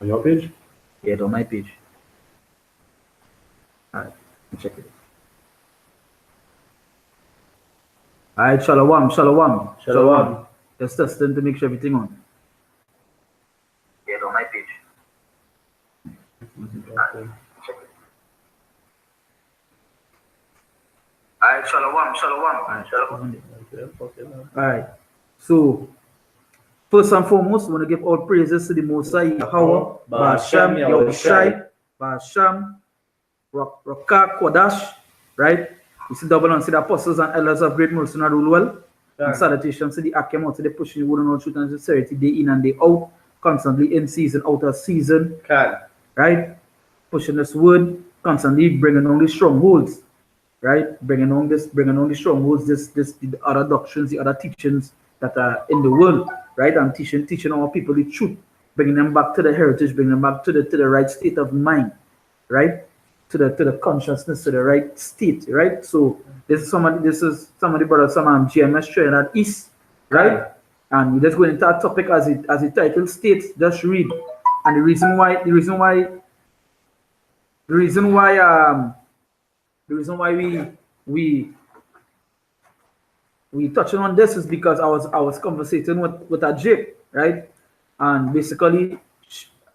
On your page? Yeah, it's on my page. Alright, check it. Alright, shalom, shalom, shalom. Shalom. Just testing to make sure everything on. Yeah, it's on my page. Okay. Check it. Alright, shalom, shalom. Alright, shalom. Alright, so first and foremost, we want to give all praises to the Most High, Yahweh, Ba'asham, Yahushai, Ba'asham, Rakak, Kodash, right? You see double and see the apostles and elders of great mercy and rule well. And salutations to the Akim, to the pushing the word and all truth and sincerity day in and day out, constantly in season, out of season, right? Pushing this word, constantly bringing on the strongholds, right? Bringing on the strongholds, the other doctrines, the other teachings that are in the world, right? And teaching our people the truth, bringing them back to the heritage, bringing them back to the right state of mind, right? To the consciousness, to the right state, right? So this is somebody brother, some GMS trainer at East, right? And we just go into that topic as the title states, just read. And the reason why we touching on this is because I was conversating with a Jake, right? And basically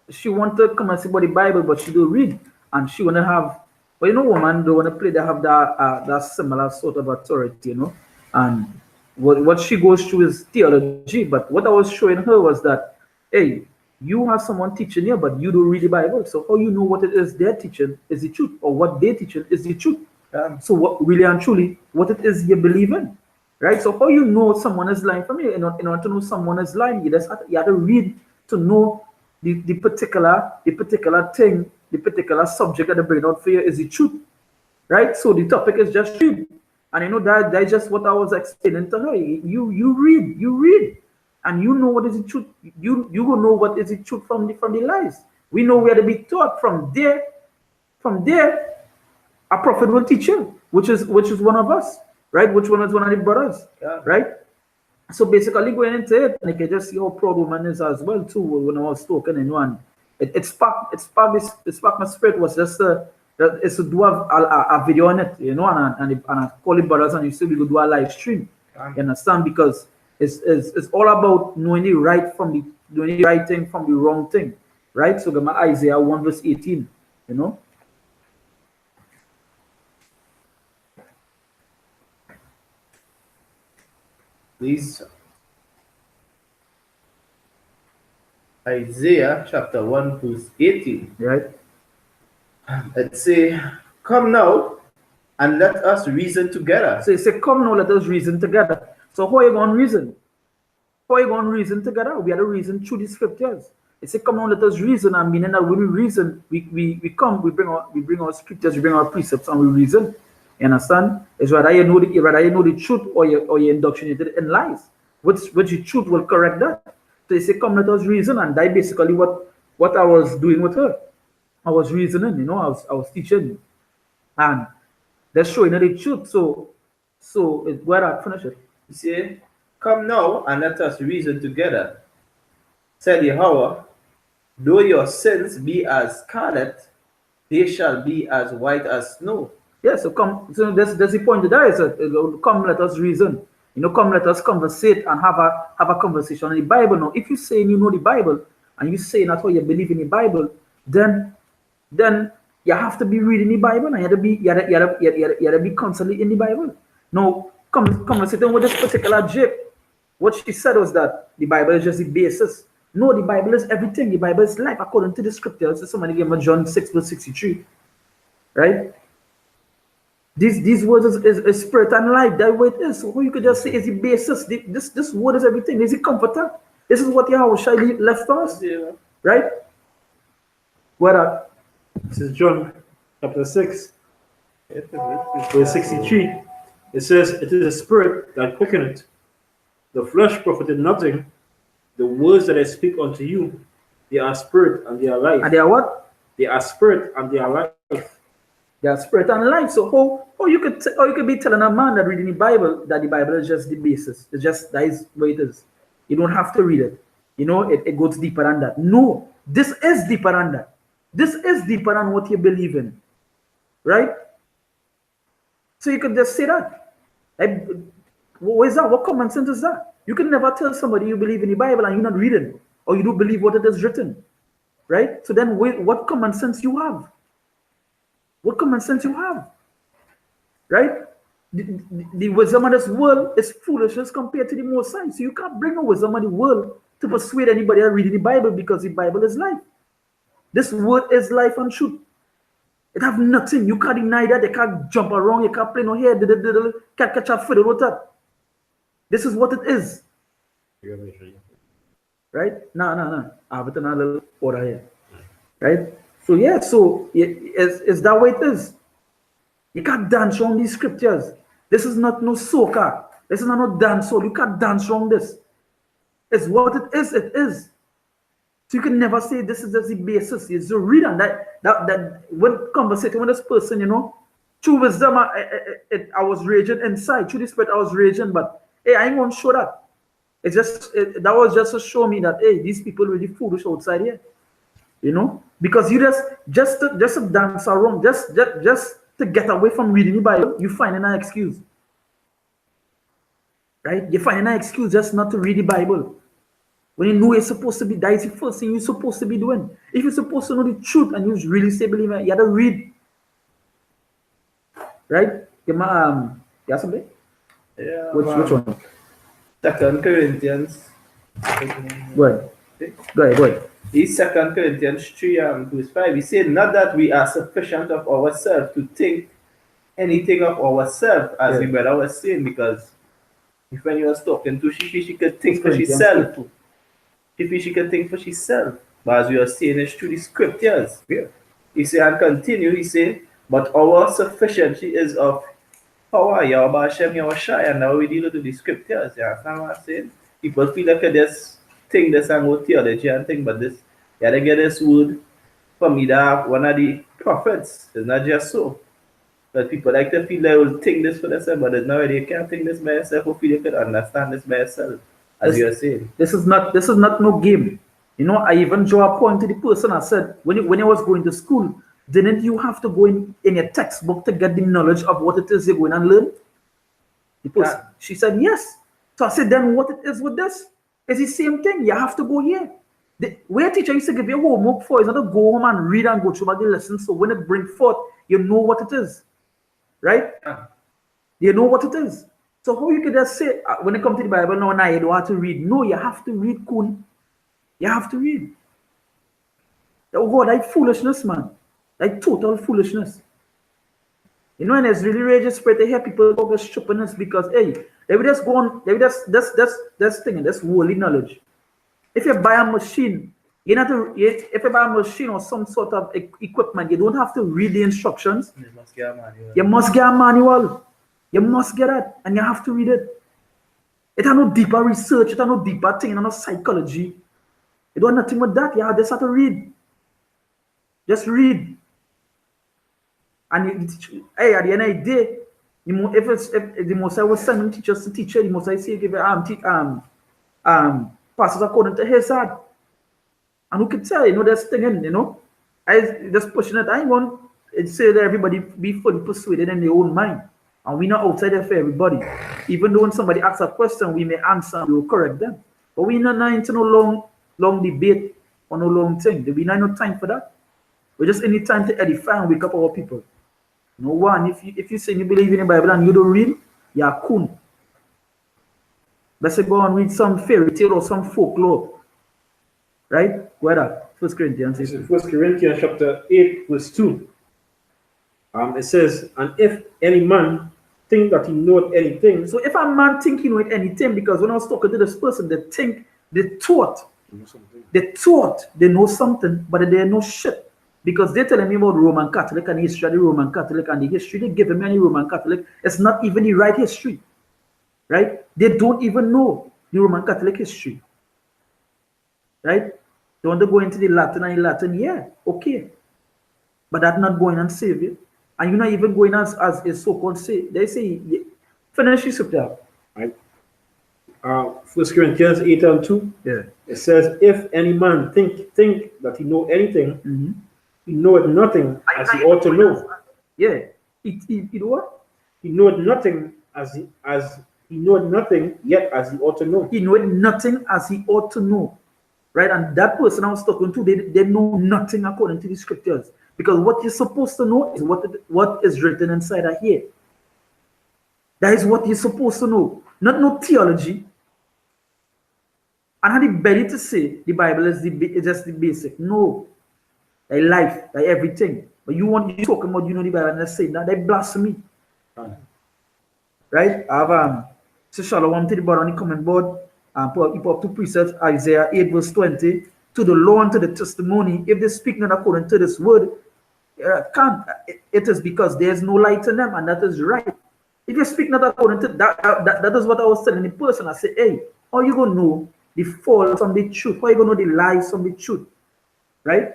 she wanted to come and see about the Bible, but she don't read, and she wanna have, well, you know, woman don't wanna play. They have that similar sort of authority, you know. And what she goes through is theology. But what I was showing her was that, hey, you have someone teaching you, but you don't read the Bible. So how you know what it is they're teaching is the truth, or what they're teaching is the truth? So what really and truly, what it is you believe in, right? So how you know someone is lying from you? In order to know someone is lying, you have to read to know the particular thing, the particular subject that they bring out for you is the truth, right? So the topic is just read, and you know that's just what I was explaining to her. You read, and you know what is the truth. You will know what is the truth from the lies. We know where to be taught from there. From there, a prophet will teach you, which is one of us, right? Which one is one of the brothers, right? So basically going into it, and you can just see how proud woman is as well too. When I was talking in one, it sparked my spirit was just is to do a video on it, you know, and I call it brothers, and you still we go do a live stream. You understand? Because it's all about knowing the right from the doing the right thing from the wrong thing, right? So my Isaiah 1 verse 18, you know. Please. Isaiah chapter 1 verse 18. Right. It say, come now and let us reason together. So you say, come now, let us reason together. So how are you going to reason? How are you going to reason together? We have to reason through the scriptures. It say, come now, let us reason. And meaning that when we reason, we bring our scriptures, we bring our precepts, and we reason. You understand? It's whether you know the truth, or you're indoctrinated in lies. Which the truth will correct that. So they say, come, let us reason. And that basically what I was doing with her. I was reasoning, you know, I was teaching, and they're showing her the truth. So where I finish it. You see, come now and let us reason together. Said Yahweh, though your sins be as scarlet, they shall be as white as snow. Yeah, so come. So that's the point. There is come, let us reason. You know, come, let us conversate and have a conversation on the Bible. Now, if you say you know the Bible and you say that's how you believe in the Bible, then you have to be reading the Bible, and you have to be constantly in the Bible. Now, conversating with this particular Jake, what she said was that the Bible is just the basis. No, the Bible is everything. The Bible is life according to the scriptures. So somebody gave me John 6 verse 63, right? These words is spirit and life. That way it is. So you could just say is the basis. This word is everything. This is the comforter. This is what Yahweh left for us, right? What This is John chapter 6, verse 63. It says, it is the spirit that quickeneth, the flesh profited nothing. The words that I speak unto you, they are spirit and they are life. And they are what? They are spirit and they are life. They are spirit and life. So how you could be telling a man that reading the Bible that the Bible is just the basis. It's just that is where it is. You don't have to read it. You know, it goes deeper than that. No, this is deeper than that. This is deeper than what you believe in, right? So you could just say that. Like, what is that? What common sense is that? You can never tell somebody you believe in the Bible and you're not reading, or you don't believe what it is written, right? So then, what common sense you have? What common sense you have, right? The wisdom of this world is foolishness compared to the Most High. So you can't bring the wisdom of the world to persuade anybody to read the Bible, because the Bible is life. This word is life and truth. It have nothing. You can't deny that. They can't jump around. You can't play no hair. Can't catch a fiddle with that. This is what it is. Right? No. I have it in a little order here. Right? So yeah, so it's that way it is. You can't dance around these scriptures. This is not no soca. This is not no dance hall. You can't dance around this. It's what it is. It is. So you can never say this is the basis. You just read on that when conversating with this person, you know, through wisdom, I was raging inside. Through the spirit, I was raging, but hey, I ain't gonna show that. It's just that was just to show me that hey, these people really foolish outside here, you know, because you just to dance around, just to get away from reading the Bible, you find an excuse, right? You find an excuse just not to read the Bible. When you know you're supposed to be, that is the first thing you're supposed to be doing. If you're supposed to know the truth and you really say believe it, you have to read. Right? You have something? Yeah. Which one? 2 Corinthians. Go ahead. It's 2 Corinthians 3 verse 5. He said, not that we are sufficient of ourselves to think anything of ourselves, as the brother was saying, because if when you was talking to she could think for herself. She could think for herself. But as we are saying, it's through the scriptures. Yeah. He said, and continue, he said, but our sufficiency is of power, Yahweh Hashem, Yahweh Shai, and now we deal with the scriptures. You understand what I'm saying? People feel like this thing, this and what theology and thing, but this, you gotta get this word from either one of the prophets. It's not just so. But people like to feel they will think this for themselves, but there's no way they can't think this by yourself, or feel you could understand this by yourself, as you're saying. This is not no game. You know, I even draw a point to the person. I said, when you was going to school, didn't you have to go in your textbook to get the knowledge of what it is you're going and learn? The person, she said, yes. So I said, then what it is with this? It's the same thing. You have to go here. Where teacher used to give you homework for is not to go home and read and go through the lesson. So when it brings forth, you know what it is. Right? You know what it is. So how you could just say, when it comes to the Bible, no, you don't have to read. No, you have to read, Kun. You have to read. Oh God, like foolishness, man. Like total foolishness. You know, and it's really religious spread to hear people talk about stupidness because, hey, they will just go on, they will just thing, that's worldly knowledge. If you buy a machine, you have to, if you buy a machine or some sort of equipment, you don't have to read the instructions. You must get a manual. You must get a manual. You must get it, and you have to read it. It has no deeper research, it has no deeper thing, it has no psychology. You don't have nothing with that. You just have to read. Just read. And hey, at the end of the day, if the Most High was sending teachers to teach you, the Most High say give passes according to his heart. And who can tell, you know, that's thing in, you know. I just pushing it. I want to say that everybody be fully persuaded in their own mind. And we're not outside there for everybody. Even though when somebody asks a question, we may answer and we will correct them. But we're not into no long debate or no long thing. There'll be no time for that. We just any time to edify and wake up our people. No one, if you say you believe in the Bible and you don't read, you're cool. Let's say go and read some fairy tale or some folklore. Right? Where that? 1 Corinthians. 1 Corinthians chapter 8, verse 2. It says, and if any man think that he knoweth anything. So if a man think he knoweth anything, because when I was talking to this person, they thought they know something, but they know shit. Because they're telling me about Roman Catholic and the history of the Roman Catholic and the history they give me any Roman Catholic. It's not even the right history. Right? They don't even know the Roman Catholic history. Right? They want to go into the Latin and the Latin, yeah, okay. But that's not going and save you. And you're not even going as a so-called say. They say, finish your scripture. Right. 1 Corinthians 8:2. Yeah. It says, if any man think that he know anything, Mm-hmm. he knoweth nothing as he ought to know. Yeah. It what? He knoweth nothing as he knoweth nothing yet as he ought to know. He knoweth nothing as he ought to know. Right? And that person I was talking to, they know nothing according to the scriptures. Because what you're supposed to know is what is written inside of here. That is what you're supposed to know. Not no theology. And had the belly to say the Bible is just the basic. No. Like life, like everything. But you talking about you know the Bible and say that they blasphemy. Right? I have so Shalom to the board on the comment board. He put up two precepts, Isaiah 8 verse 20. To the law and to the testimony, if they speak not according to this word, it is because there is no light in them, and that is right. If you speak not according to that is what I was telling the person. I said, hey, how you gonna know the false from the truth? How you gonna know the lies from the truth? Right?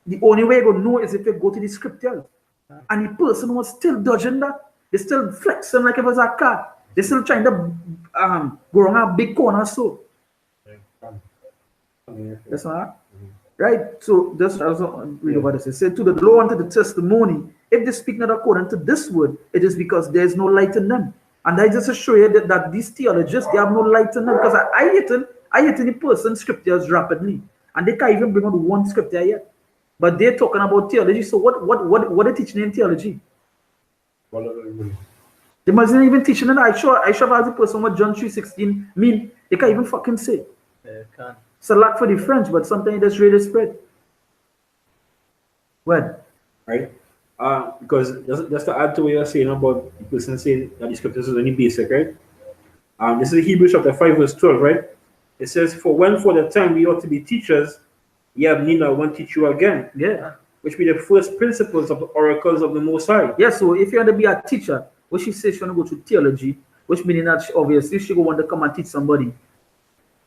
The only way you gonna know is if you go to the scriptures. And the person was still dodging that. They still flexing like if it was a car. They still trying to go around a big corner. So that's not right. So this also read over this. It said to the law and to the testimony, if they speak not according to this word, it is because there is no light in them. And I just assure you that these theologians, they have no light in them, because I hit the person scriptures rapidly, and they can't even bring out one scripture yet. But they're talking about theology. So what are teaching in theology? They mustn't even teaching it. I sure as the person what John 3:16 mean. They can't even fucking say. Yeah, can't. It's a lot for the French, but sometimes that's really spread. What? Right? Because just to add to what you're saying about the person saying that the scriptures is only basic, right? This is Hebrews chapter 5 verse 12, right? It says, for when for the time we ought to be teachers, ye have need not one teach you again. Yeah. Which be the first principles of the oracles of the Most High. Yeah, so if you want to be a teacher, what she says she want to go to theology, which meaning that obviously she go want to come and teach somebody.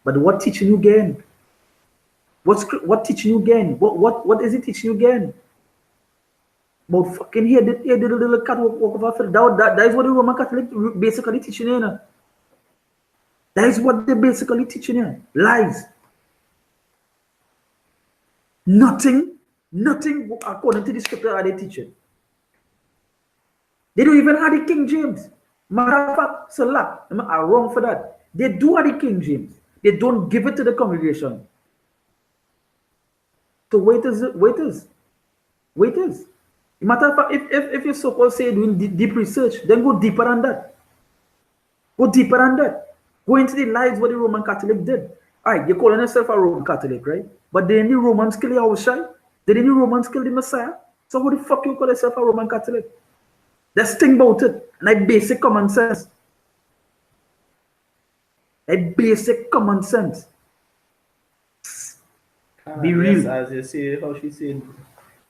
But what teaching you again? What teaching you again? What is it teaching you again? But fucking here, the little cat walk over. That is what the Roman Catholic basically teaching you. Know? That is what they basically teaching you. Lies. Nothing according to the scripture are they teaching. They don't even have the King James. Matter of fact, Salah, are wrong for that. They do have the King James. They don't give it to the congregation. So wait is. Matter of fact, if you're supposed to say doing deep research, then go deeper than that. Go deeper than that. Go into the lies what the Roman Catholic did. All right, you're calling yourself a Roman Catholic, right? But didn't the Romans kill Yahushua? Didn't the Romans kill the Messiah? So who the fuck you call yourself a Roman Catholic? Let's think about it. Like basic common sense. Like basic common sense. Be real. Yes, as you see, how she said,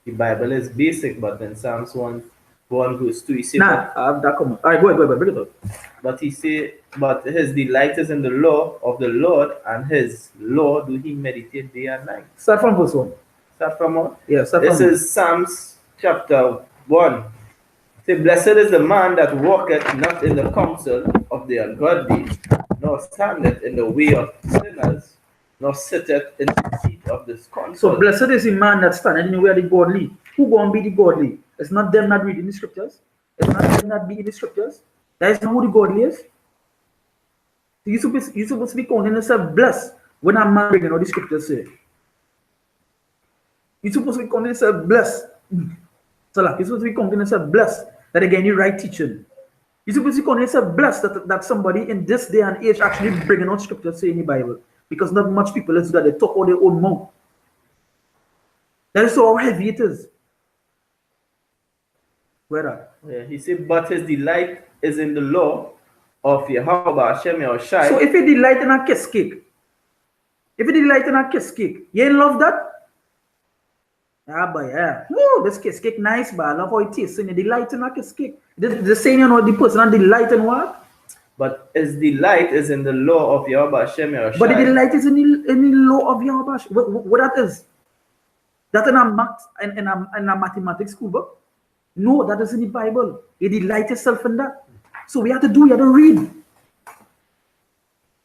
the Bible is basic, but then Psalms 1 verse 2, he said, Nah, I have that comment. All right, go ahead, bring it up. but he said, but his delight is in the law of the Lord, and his law do he meditate day and night. Start from verse 1. Start from what? Yeah, start This from is Psalms chapter 1. Say, blessed is the man that walketh not in the counsel of the ungodly, nor standeth in the way of sinners, nor sitteth in the seat of the scornful. So blessed is the man that standeth in the way of the godly. Who gonna be the godly? It's not them not reading the scriptures. It's not them not being the scriptures. That is not who the godly is. You're supposed to be counting yourself blessed when a man bringing all the scriptures say. You're supposed to be counting yourself blessed. So like, you're supposed to be counting yourself blessed that again you right teaching. You're supposed to be counting yourself blessed that somebody in this day and age actually bringing out scriptures say in the Bible. Because not much people is that they talk out their own mouth. That is how heavy it is. Where Yeah, he said, but his delight is in the law of Yahweh Hashem Yahushai. So if you delight in a kiss cake, you ain't love that? Yeah, but yeah. No, this kiss cake nice, but I love how it tastes. And you delight in a kiss cake. The saying, you know, the person and delight in what? But his delight is in the law of Yahweh Hashem Yahushai. But the delight is in the law of Yahweh. What that is? That in a mathematics school book? No, that is in the Bible. You delight yourself in that. So we have to read.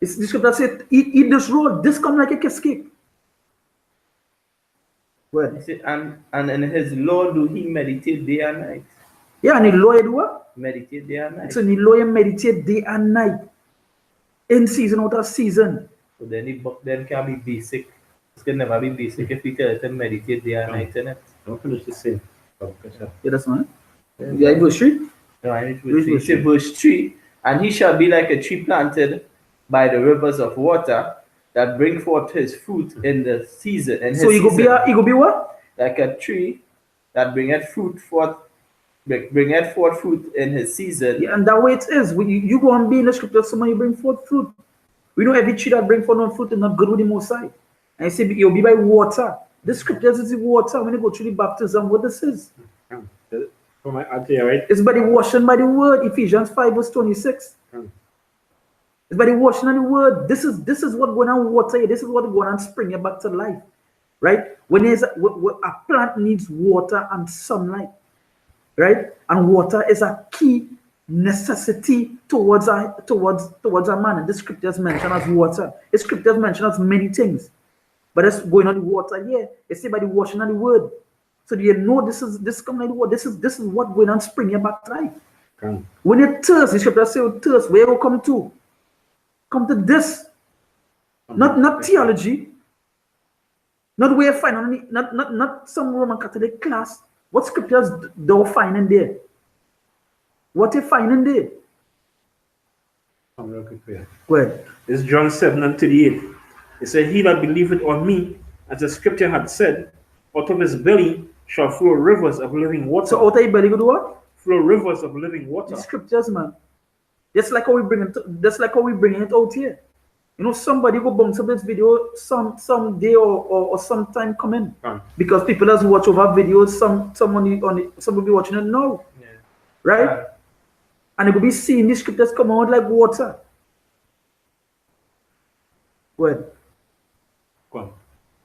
It's the scripture says, eat this roll, this come like a kiss cake. Well, He said, and in his law do he meditate day and night. yeah, and the lawyer do what? Meditate day and night. So the lawyer meditate day and night. In season, out of season. So then the book then can be basic. It can never be basic if we tell it to meditate day and night in it. Don't finish the same. Yeah, that's one. Yeah, verse 3. Right, which is verse 3. And he shall be like a tree planted by the rivers of water that bring forth his fruit in the season. In So his he go be what? like a tree that bringeth fruit fruit in his season. Yeah, and that way it is. When you go and be in the scripture, somebody bring forth fruit. We know every tree that bring forth no fruit is not good with the Most High. And you say you'll be by water. The scriptures is the water. When you go through the baptism, what this is? For my idea, right? It's by the washing by the word. Ephesians 5 verse 26. It's by the washing of the word. This is what going on water. This is what going on spring you back to life. Right? When a plant needs water and sunlight. Right? And water is a key necessity towards a man. And the scriptures mention as water. The scriptures mention as many things. But it's going on the water here. It's by the washing of the word. So do you know this come like the word? This is what going on spring you back to life. When you thirst, the scripture say you thirst, where you come to? Come to this. Not theology. Not where you find not some Roman Catholic class. What scriptures do you find in there? What you find in there? I'm real quick here. Go ahead. It's John 7:38. It said, he that believeth on me, as the scripture had said, out of his belly shall flow rivers of living water. So out of your belly go do what? Flow rivers of living water. The scriptures, man. Just like how we bring it out here. You know, somebody go bounce up this video some day or sometime coming. Because people just watch over videos, some will be watching it now. Yeah. Right? And they will be seeing the scriptures come out like water. Well, Go on.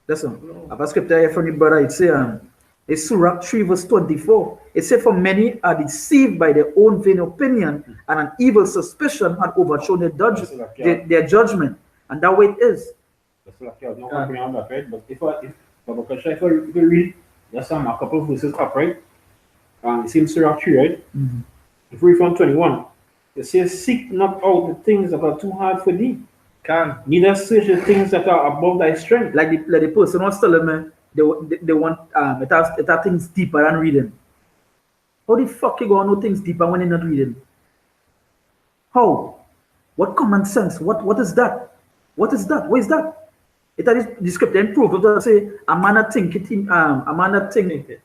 listen. I have a scripture here from the brother. It says, it's Surah 3 verse 24. It says, for many are deceived by their own vain opinion, and an evil suspicion had overthrown their judgment. And that way it is. That's like I was not working on that, right? But if we read just a couple of verses up, right? It seems Surah 3, right? If we read from 21, it says, seek not out the things that are too hard for thee. Neither search the things that are above thy strength. Like the person was telling me, they want it has things deeper than reading. How the fuck you gonna know things deeper when you're not reading? How? What common sense? What is that? What is that? What is that? It is the scripture in Proverbs say a man that think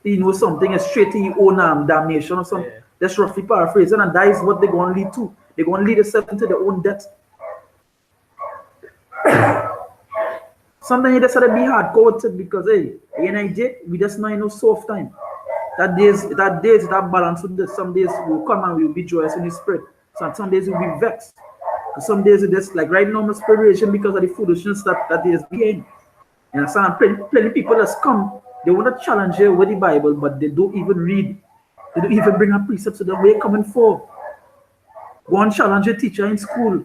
he knows something is straight to his own damnation or something. Yeah. That's roughly paraphrasing, and that is what they're gonna lead to. They're gonna lead themselves into their own death. Sometimes you just have to be hardcore with it because hey, we just know no soft time. That days that balance with this. Some days we'll come and we'll be joyous in the spirit. Some days we'll be vexed. And some days it's just like right now my inspiration because of the foolishness that is behind. And plenty people just come, they want to challenge you with the Bible, but they don't even read. They don't even bring a precept to them. Where you coming for? Go and challenge your teacher in school.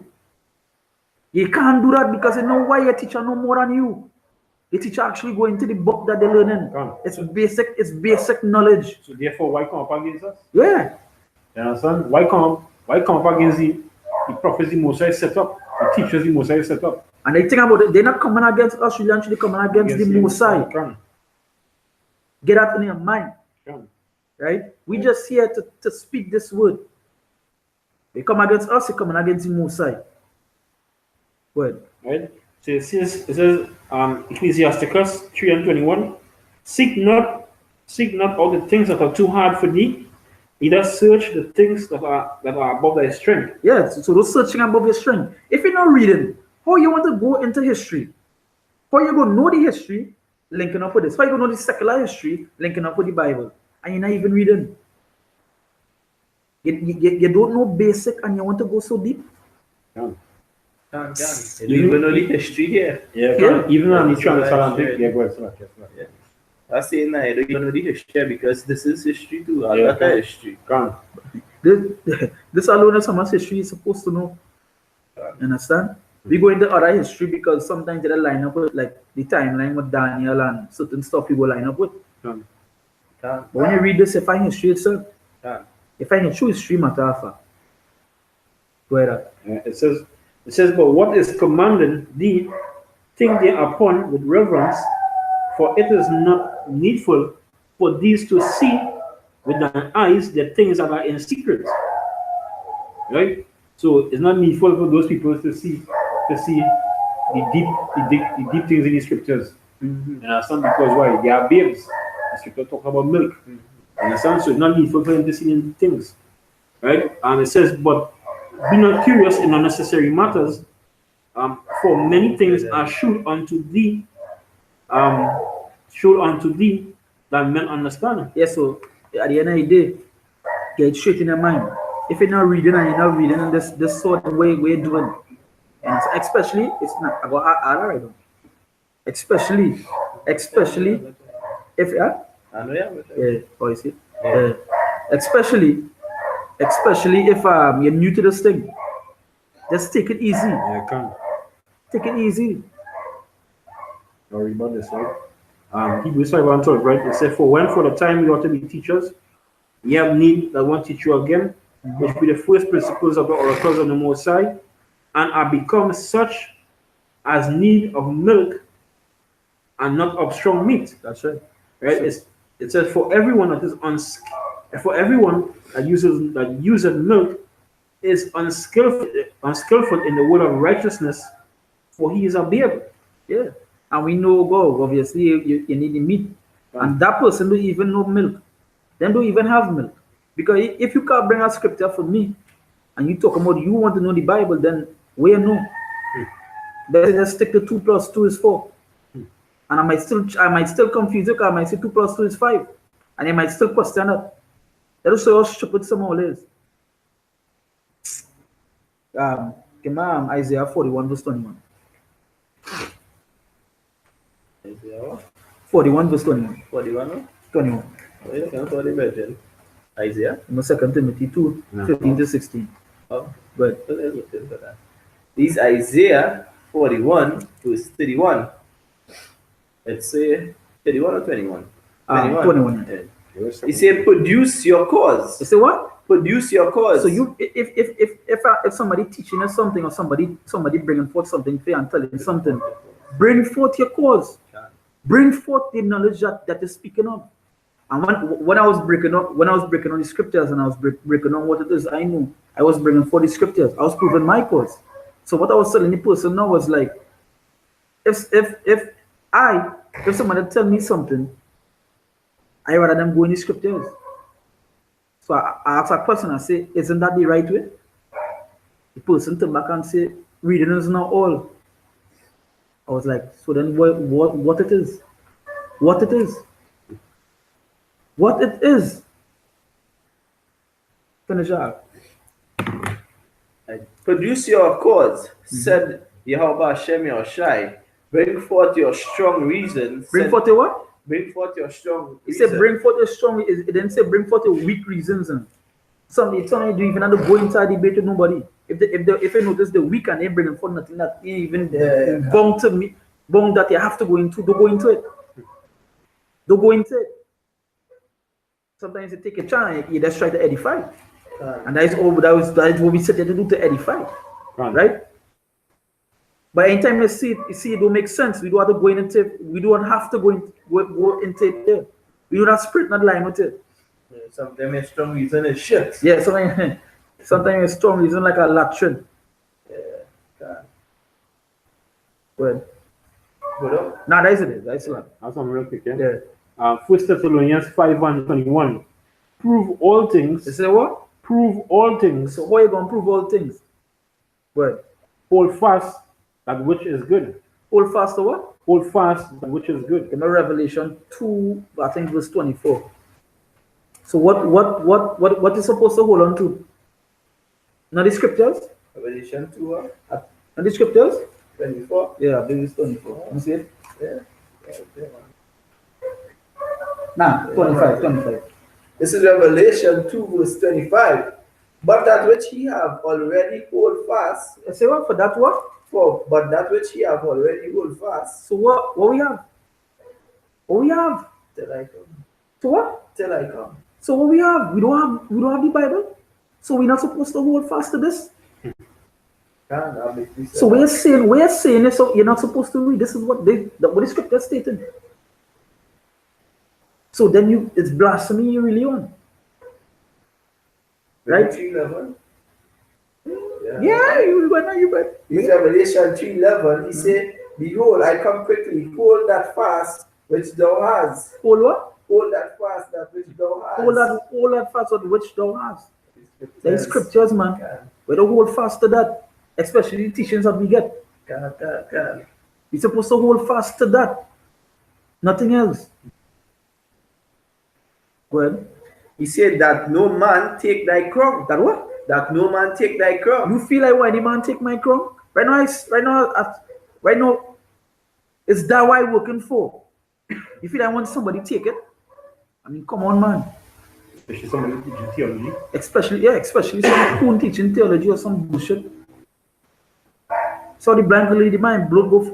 You can't do that because you know why your teacher know more than you. The teacher actually go into the book that they're learning. It's basic knowledge. So therefore, why come up against us? Yeah. You understand? Why come up against the prophecy Moses set up, the teachers the Moses set up? And they think about it, they're not coming against us, they're actually coming against the Messiah. Get that in your mind. Right? We just here to speak this word. They come against us, they're coming against the Messiah. Word. Right? So it says Ecclesiasticus 3:21, seek not all the things that are too hard for thee, either search the things that are above thy strength. Yes, so those searching above your strength. If you're not reading, how you want to go into history? How you going to know the history linking up with this? How you going to know the secular history linking up with the Bible? And you're not even reading. You don't know basic and you want to go so deep? You don't even know the history here. Yeah. Even on the transatlantic. Yeah, go ahead. Yeah. I say now, you don't even know the history because this is history too. A lot of history. This alone is how much history you're supposed to know. You understand? We go into other history because sometimes they line up with like the timeline with Daniel and certain stuff you go line up with. Can. Can. But when you read this, you find history itself. Can. You find a true history matter of fact. Go ahead. It says, but what is commanded thee, think thereupon with reverence, for it is not needful for these to see with thine eyes the things that are in secret. Right? So it's not needful for those people to see the deep things in the scriptures. Mm-hmm. And understand because why? They are babes. The scripture talk about milk. Understand? So it's not needful for them to see things. Right? And it says, but be not curious in unnecessary matters, for many things are shewed unto thee that men understand. Yeah, so at the end of the day, get it straight in your mind. If you're not reading and you're not reading in this sort of way we're doing, and so especially, it's not about alright. Especially if I know, yeah. oh, you see, especially if you're new to this thing, just take it easy. Yeah, can. Take it easy. I'll read about this, right? Hebrews 5:12, right? It says, for when for the time you ought to be teachers, ye have need that one teach you again, which be the first principles of the oracles of the Most High, and are become such as need of milk and not of strong meat. That's right. Right? It says, for everyone that is for everyone that uses milk is unskillful in the word of righteousness, for he is a babe. Yeah. And we know God, obviously you need the meat. And that person don't even know milk. They don't even have milk. Because if you can't bring a scripture for me and you talk about you want to know the Bible, then we know. Let's stick to 2 plus 2 is 4. And I might still confuse you because I might say 2 plus 2 is 5. And I might still question it. That'll show how stupid someone is. Isaiah 41 verse 21. Isaiah 41 verse 21. 41? 21. Oh, you can call the Virgin. Isaiah? 2 Timothy 2, 15 to 16. Oh, But let's look into that. This Isaiah 41 verse 31. Let's say 31 or 21? 21. Yeah. He said, produce your cause. You say what? Produce your cause. So you, if somebody teaching us something or somebody bringing forth something for you and telling you something, bring forth your cause. Bring forth the knowledge that is speaking of. And when I was breaking on the scriptures and I was breaking on what it is, I knew I was bringing forth the scriptures. I was proving my cause. So what I was telling the person now was like, if somebody tell me something, I rather them go in the scriptures. So I asked a question, I say, isn't that the right way? The person turned back and say, reading is not all. I was like, so then what it is? What it is? What it is? Finish up. Produce your cause, said Yahweh Hashem Yahushai. Bring forth your strong reasons. Bring forth your what? Bring forth your strong He said, bring forth your strong. It didn't say bring forth your weak reasons. Some you don't even have to go inside debate with nobody. If you notice the weak and they bring forth nothing that even bound to me, bound that you have to go into, don't go into it. Don't go into it. Sometimes you take a chance, you just try to edify. And that is what we said to do, to edify. Right? But anytime you see it don't make sense. We don't have to go into it. We don't have to go into it there. We don't have spirit not line with it. Yeah, sometimes a strong reason is shit. Yeah, sometimes a strong reason like a latrine. Yeah. Well, Nah, that's it. That's it. That's one real quick, yeah? Yeah. 1 Thessalonians 5:21. Prove all things. You say what? Prove all things. So how you gonna prove all things? Well, Hold fast that which is good. hold fast to what? Hold fast that which is good. In Revelation 2, I think verse 24. So what is supposed to hold on to? Not the scriptures? Revelation 2, Not the scriptures? 24. Yeah, I believe it's 24. You see it? Yeah. Nah, 25. This is Revelation 2, verse 25. But that which he have already hold fast. Say what? For that what? for, but that which he have already hold fast So what we have? What we have? till I come. So what? Till I come. So what we have? We don't have the Bible. So we're not supposed to hold fast to this. Can't have it. So we're saying this, so you're not supposed to read. This is what the scripture stated. So then it's blasphemy you really on. Right? 3:11. Yeah, you bet. In Revelation 3:11, he said, "Behold, I come quickly. Hold that fast which thou hast. Hold what? Hold that fast that which thou hast." Hold that fast on which thou hast. There is scriptures, man. We don't hold fast to that, especially the teachings that we get. We're supposed to hold fast to that. Nothing else. Go ahead. He said that no man take thy crown. That what? That no man take thy crown. You feel like why any man take my crown? Right now, it's that why I'm working for. You feel I want somebody take it? I mean, come on, man. Especially somebody teaching theology. Especially some coon teaching theology or some bullshit. So the blind will lead the mind, both go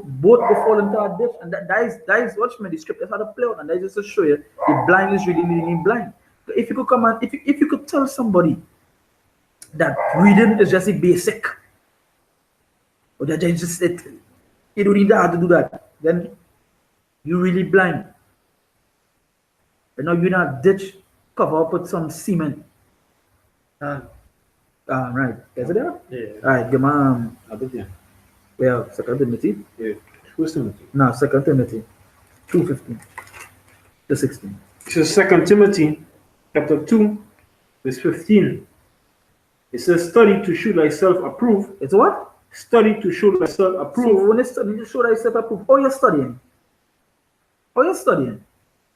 fall into a ditch, and that is watch me. The scriptures how to play out, and that is just to show you the blind is really leading blind. If you could come and if you could tell somebody that reading is just a basic, or that they just it, you don't need how to do that, then you're really blind. But now you're in a ditch, cover up with some cement. Right. Is it there? Yeah. All right, give me I bet yeah. well, 2 Timothy. Yeah. First Timothy. No, 2 Timothy 2:15 to 16. This is 2 Timothy chapter 2, verse 15. It says, study to show thyself approved. It's what? Study to show thyself approved. So when you study to show thyself approved, oh, you're studying.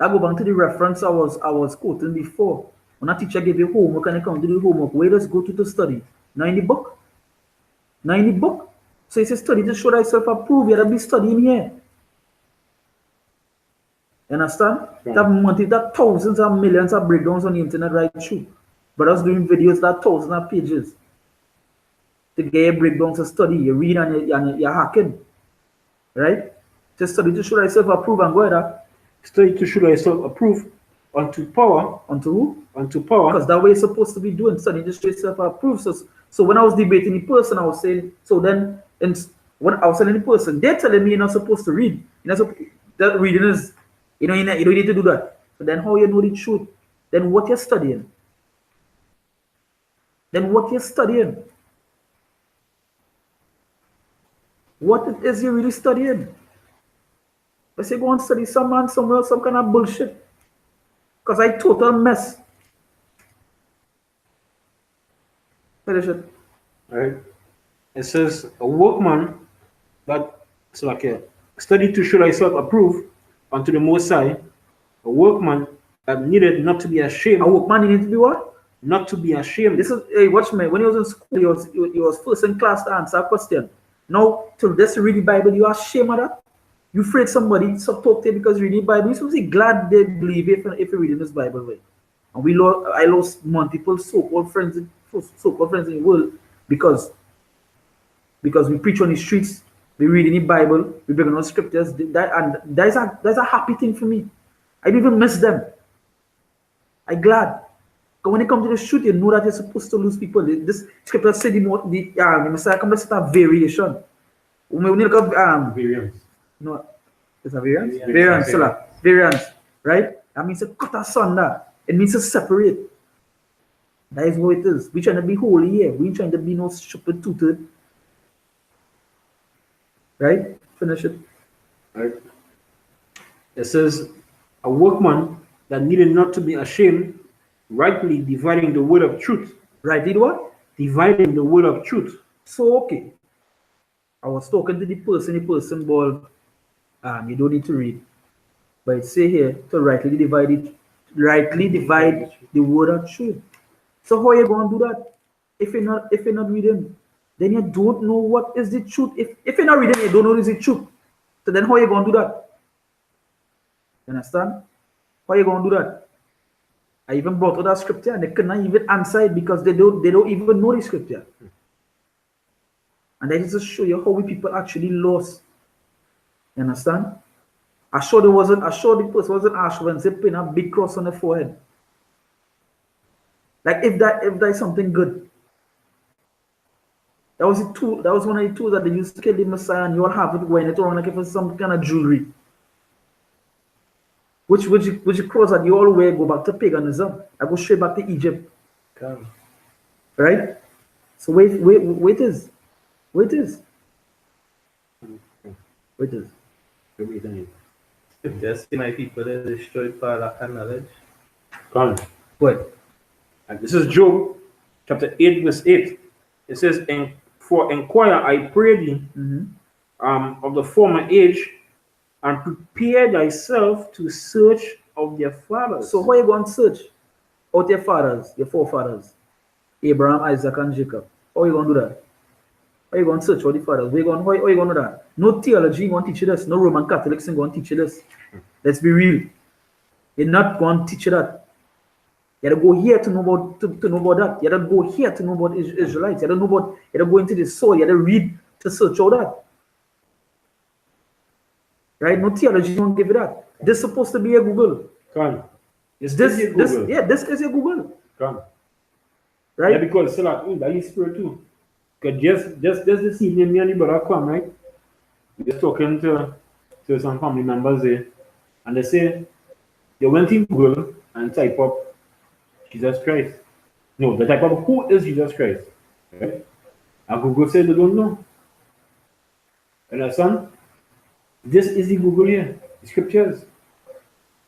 I go back to the reference I was quoting before. When a teacher gave you homework and you come to do homework, where does go to study? Not in the book. So it says study to show thyself approved. You gotta be studying here. You understand? That thousands and millions of breakdowns on the internet right through. But us doing videos that thousands of pages. To get breakdowns to study, you read and you're hacking. Right? Just study to show thyself approved and go ahead. Study to show thyself approved unto power. Unto who? Unto power. Because that way you're supposed to be doing, study to show yourself approved. So when I was debating the person, I was saying, so then when I was telling the person, they're telling me you're not supposed to read. You're not supposed, that reading is, you don't need to do that. So then how you know the truth? Then what you're studying? What it is you're really studying? Let's say go and study some man somewhere, some kind of bullshit. Because I total mess. Finish it. Alright. It says a workman that's like a study to show thyself approved unto the Most High, a workman that needed not to be ashamed. A workman needed to be what? Not to be ashamed. This is, hey, watch me. When he was in school, he was first in class to answer a question. Now, till this read the Bible, you are ashamed of that? You afraid somebody talk to you because you read the Bible? You're supposed to be glad they believe if you're reading this Bible way. And I lost multiple so-called friends in the world because we preach on the streets, we read in the Bible, we bring on scriptures, and that's a happy thing for me. I don't even miss them. I'm glad. Because when it comes to the truth, you know that you're supposed to lose people. This scripture said the Messiah comes to a variation. When you look at variance. No, it's a variance? Variance, right? That means to cut asunder. It means to separate. That is what it is. We're trying to be holy here. We ain't trying to be no stupid tooted. Right? Finish it. Right. It says, a workman that needed not to be ashamed, rightly dividing the word of truth. Right, did what? Dividing the word of truth. So, okay. I was talking to the person ball, you don't need to read. But it say here, to rightly divide the word of truth. So how are you going to do that? If you're not reading, then you don't know what is the truth. If you're not reading, you don't know what is the truth. So then how are you going to do that? You understand? How are you going to do that? I even brought out that scripture and they cannot even answer it because they don't even know the scripture. And that is to show you how we people actually lost. You understand? I sure the person wasn't asked when they pin a big cross on the forehead. Like if that is something good. That was one of the tools that they used to kill the Messiah, and you all have it wearing it around like if it's some kind of jewelry. Which cross that you all wear go back to paganism. I go straight back to Egypt. Come. Right? So wait is. Wait is. Wait is. If just my people that destroyed by lack of knowledge. Come. What? And this is Job chapter 8, verse 8. It says, For inquire, I pray thee, of the former age, and prepare thyself to search of their fathers. So why you going to search out your fathers, your forefathers, Abraham, Isaac, and Jacob? How you going to do that? How you going to search for the fathers? How you going to do that? No theology going to teach you this. No Roman Catholics going to teach you this. Let's be real. They're not going to teach you that. You have to go here to know about that. You have to go here to know about Israelites. You have to go into the soul. You have to read to search all that. Right? No theology won't give you that. This is supposed to be a Google. Come. This is your Google. Come. Right? Yeah, because it's like, that is spirit too. Because just this evening, me and the brother come, right? We're just talking to some family members there, and they say they went in Google and type up Jesus Christ. No, they type up who is Jesus Christ. Right? And Google said they don't know. Understand? This is the Google here, the scriptures.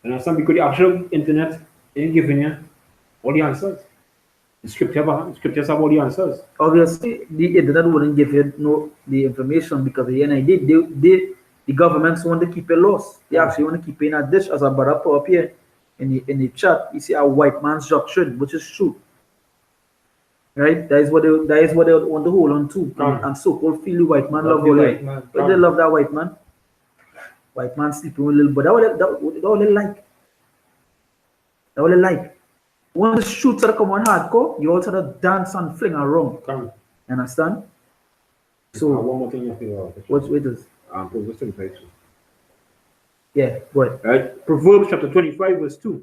Understand? Because the actual internet ain't giving you all the answers. The scriptures have all the answers. Obviously, the internet wouldn't give you the information because the NID, the governments want to keep it lost. They actually want to keep it in a dish, as a brother put up here in the chat. You see a white man's doctrine, which is true. Right? That is what they want to hold on to. And so-called feel the white man love you. But they love that white man. White man sleeping with little, but that all they like. That all they like. When the shoots are come on hardcore, you also have to dance and fling around. Come. You understand? So one more thing you figure out. what's with this? Proverbs 25. Yeah, what? Right? Proverbs chapter 25, verse 2.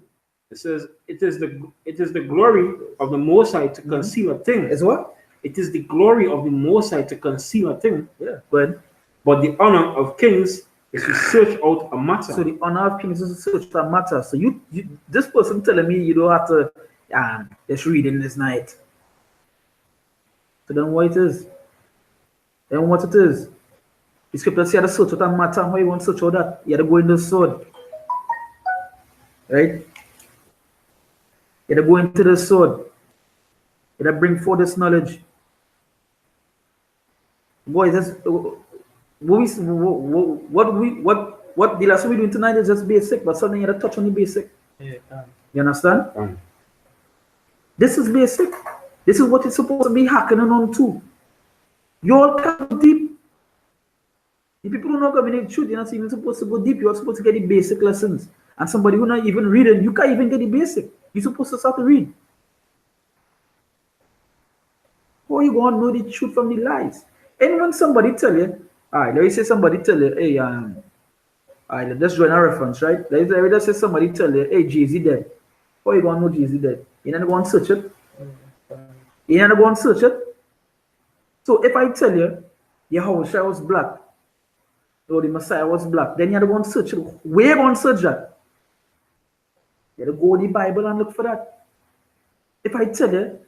It says, It is the glory of the Most High to conceal a thing. It's what? It is the glory of the Most High to conceal a thing. Yeah, go ahead. But the honor of kings is to search out a matter. So the honor of kings is to search for a matter. So you this person telling me you don't have to just read in this night. So then what it is? Then what it is? The scripture says you have to search out a matter. How you want to search out that? You have to go in the sword. Right? You have to go into the sword. You have to bring forth this knowledge. Boy, this what the last we're doing tonight is just basic, but something you have to touch on the basic. Yeah, You understand? This is basic. This is what it's supposed to be hacking on to. You all come deep. The people who not coming in truth, you're not even supposed to go deep. You're supposed to get the basic lessons. And somebody who not even reading, you can't even get the basic. You're supposed to start to read. How are you going to know the truth from the lies? And when somebody tell you, all right, let me say somebody tell you, hey, all right, let's join a reference, right? Let me just say somebody tell you, hey, Jay-Z dead. How are you going to know Jay-Z dead? You're not going to search it. You're not going to search it. So if I tell you, Yahushua was black, or the Messiah was black, then you're going to search it. Where you going to search that? You have to go to the Bible and look for that. If I tell you,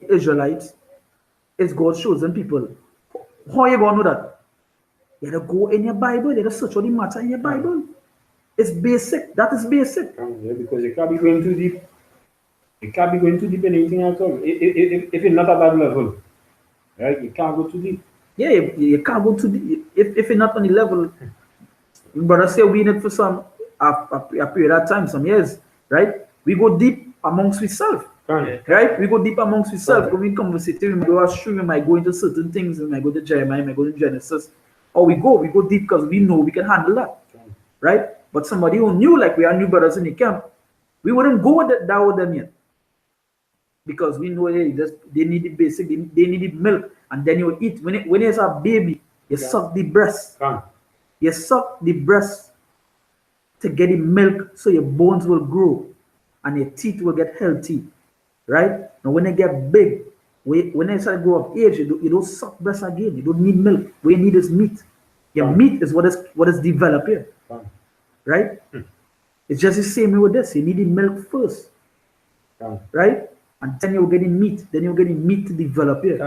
Israelites is God's chosen people, how are you going to know that? You have to go in your Bible, you have to search all the matter in your Bible. It's basic. That is basic. Yeah, because you can't be going too deep. You can't be going too deep in anything at all. If you're not at that level, right? You can't go too deep. Yeah, you can't go too deep. If you're not on the level, brother say we need for some a period of time, some years, right? We go deep amongst ourselves. Right? We go deep amongst ourselves. When we conversate, we go astray, we might go into certain things, we might go to Jeremiah, we might go to Genesis. Or we go deep because we know we can handle that. Right? But somebody who knew, like we are new brothers in the camp, we wouldn't go down with them yet. Because we know they need the basic, they need the milk. and then you eat. When it's a baby, you suck the breast. Come. You suck the breast to get the milk so your bones will grow and your teeth will get healthy. Right? Now when they get big, when they start to grow up age, you don't suck breast again. You don't need milk. What you need is meat. Your meat is what is developed here. Right? It's just the same way with this. You need the milk first. Right? And then you're getting meat. Then you're getting meat to develop here.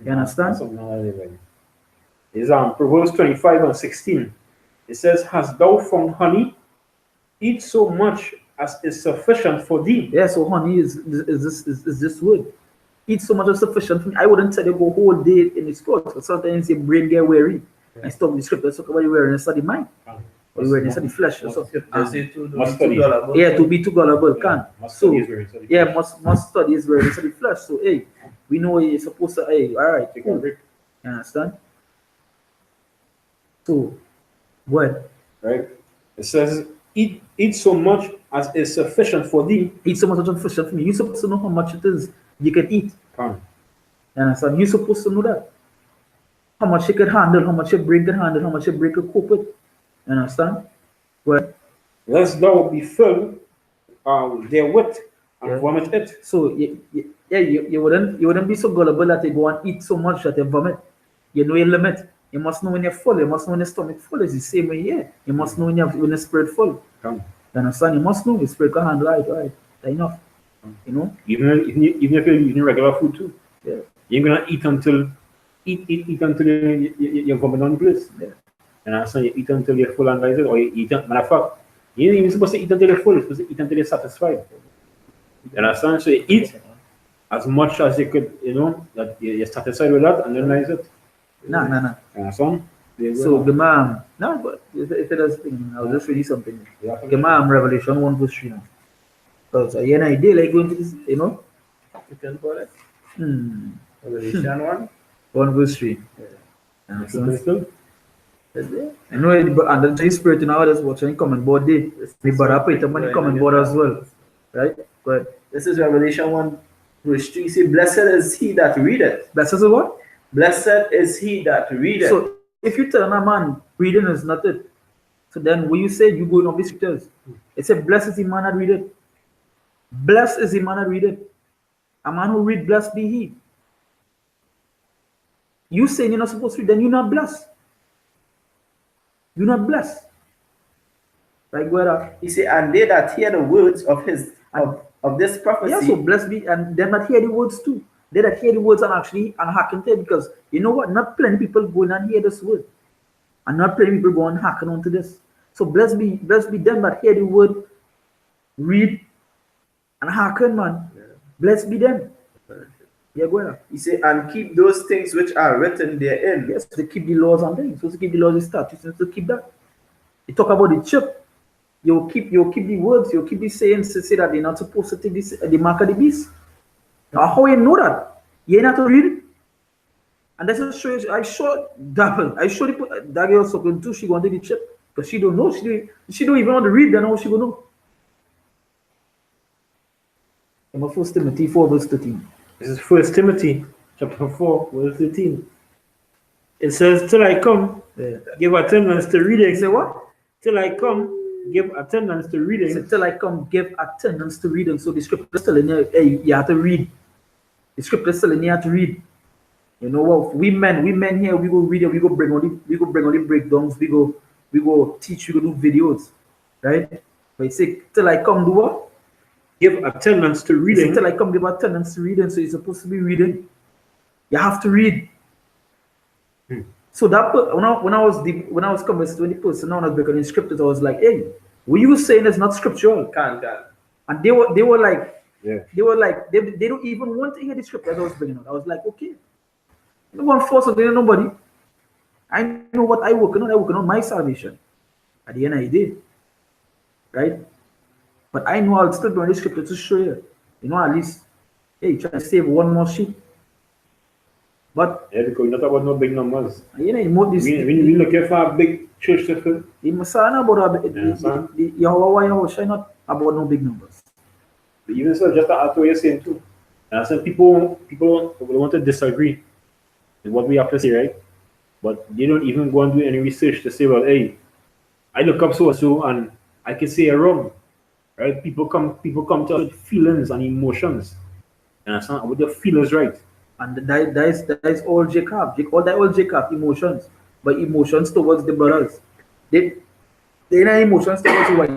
You understand? It's Proverbs 25:16. It says, "Hast thou found honey? Eat so much as is sufficient for thee." Yeah, so honey is this word. Eat so much as sufficient for me. I wouldn't tell you go whole day in the store. So sometimes your brain get weary. And stop the script. Let's talk about you wearing inside the mind. Or you wearing inside the flesh. So, yeah, to be too gullible can. So yeah, must study is wearing inside the flesh. So hey, we know you're supposed to. Hey, all right, cool. You understand? So, what? Right. It says, "Eat so much as is sufficient for thee." Eat so much as sufficient for me. You're supposed to know how much it is you can eat. Come. You understand? You're supposed to know that. How much you can handle, how much your brain can handle, how much your brain can cope with. You understand? Well, "Lest thou be filled therewith and vomit it." So you wouldn't be so gullible that you go and eat so much that you vomit. You know your limit. You must know when you're full. You must know when your stomach full. It's the same way here. You must know when the spirit full. You understand? You must know the spirit can handle right. That's enough. You know? Even if you're eating regular food too. Yeah. You're gonna eat until you vomit on the place. Yeah. And also you eat until you're full and like it, or you eat. Matter of fact, you ain't even supposed to eat until you're full. You're supposed to eat until you're satisfied. You understand? So you eat as much as you could, that you're satisfied with that, and then that's it. No. You understand? So the mom, no, but if it does thing, I'll just read you something. The mom, Revelation 1:3 now. Because you know, idea like going to this, You can call it. Revelation 1:3. Yeah. I know it, but and the spirit in our just watching comment board day. The barapa money comment board as well. Right? Good. This is Revelation 1:3. See, blessed is he that readeth. Blessed is what? Blessed is he that readeth. So if you tell a man reading is not it, so then when you say you go in of the scriptures, it said blessed is the man that readeth. Blessed is the man that readeth. A man who read, blessed be he. You saying you're not supposed to read, then you're not blessed. You're not blessed. Right, Guerra? He said, and they that hear the words of this prophecy. Yeah, so blessed be, and them that hear the words too. They that hear the words and actually and hack into it, because you know what? Not plenty people go in and hear this word. And not plenty people go and hacking onto this. So blessed be them that hear the word, read, and hearken, man. Yeah. Blessed be them. Yeah, go ahead. He said, and keep those things which are written therein. Yes, to keep the laws and things. So to keep the laws and statutes, to keep that. You talk about the chip. You'll keep the words, you'll keep the sayings to say that they're not supposed to take this, the mark of the beast. Now, how you know that? You ain't have to read it. And that's just show you, I showed Dabble. I showed that girl something too. She wanted the chip. Because she don't know. She don't even want to read, then how she gonna know? I'm 1 Timothy 4:13. This is 1 Timothy chapter 4, verse 13. It says, "Till I come, give attendance to reading." Say what? Till I come, give attendance to reading. Say, till I come, give attendance to reading. So the scripture is telling you, hey, you have to read. The scripture is telling you have to read. You know what? We men here, we go read it, we go bring on the breakdowns, we go teach, we go do videos, right? But you say, till I come, do what? Give attendance to reading. Till I come, give attendance to reading. So you're supposed to be reading. You have to read. So that when I was conversing with the person, I was becoming scriptures, I was like, hey, what you saying is not scriptural. Can't. And they were like, they don't even want to hear the scriptures I was bringing out. I was like, okay, I don't want to force against nobody. I know what I working on. I working on my salvation. At the end of the day, right? But I know I'll still bring the scripture to show you. You know, at least, hey, try to save one more sheep. But because you're not about no big numbers. You know, we look for a big church to fill. The Messiah about the Yahweh not about no big numbers. But even so, just to add to what you're saying too. And some people want to disagree. is what we have to say, right? But they don't even go and do any research to say, well, hey, I look up so and so, and I can say you're wrong, right? People come to us with feelings and emotions, and that's not with their feelings, right? And that is all Jacob. All that all Jacob emotions, but emotions towards the brothers. They they not emotions towards the white.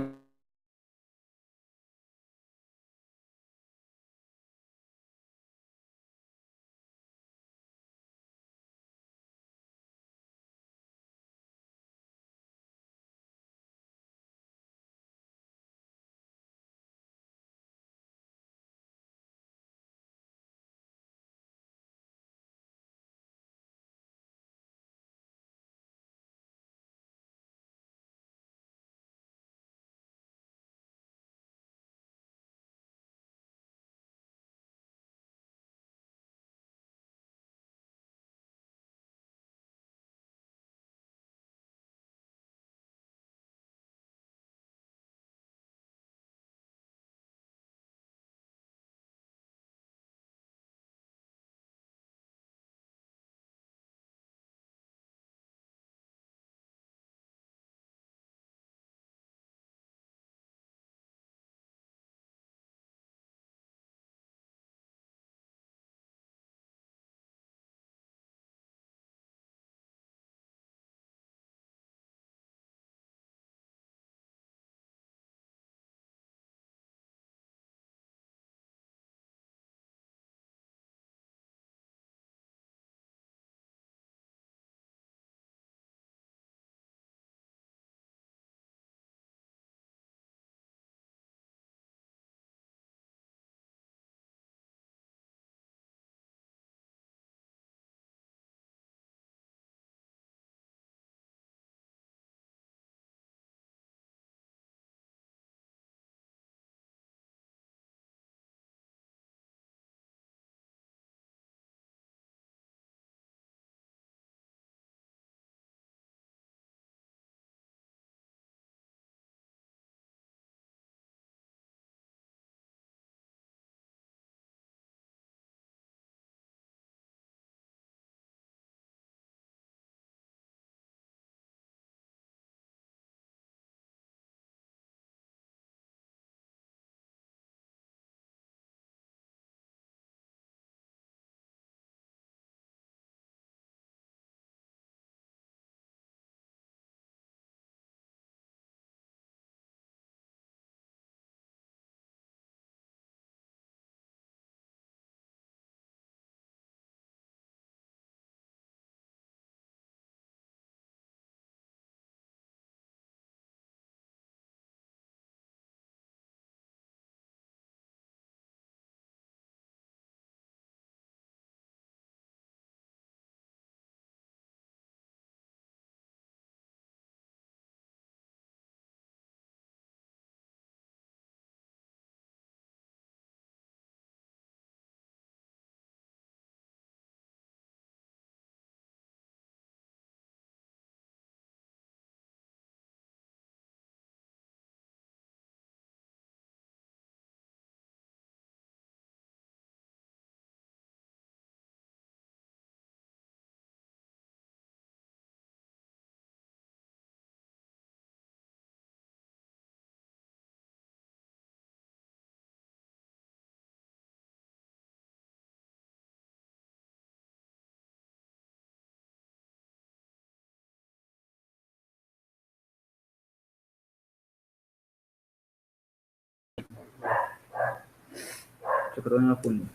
Check it on your phone.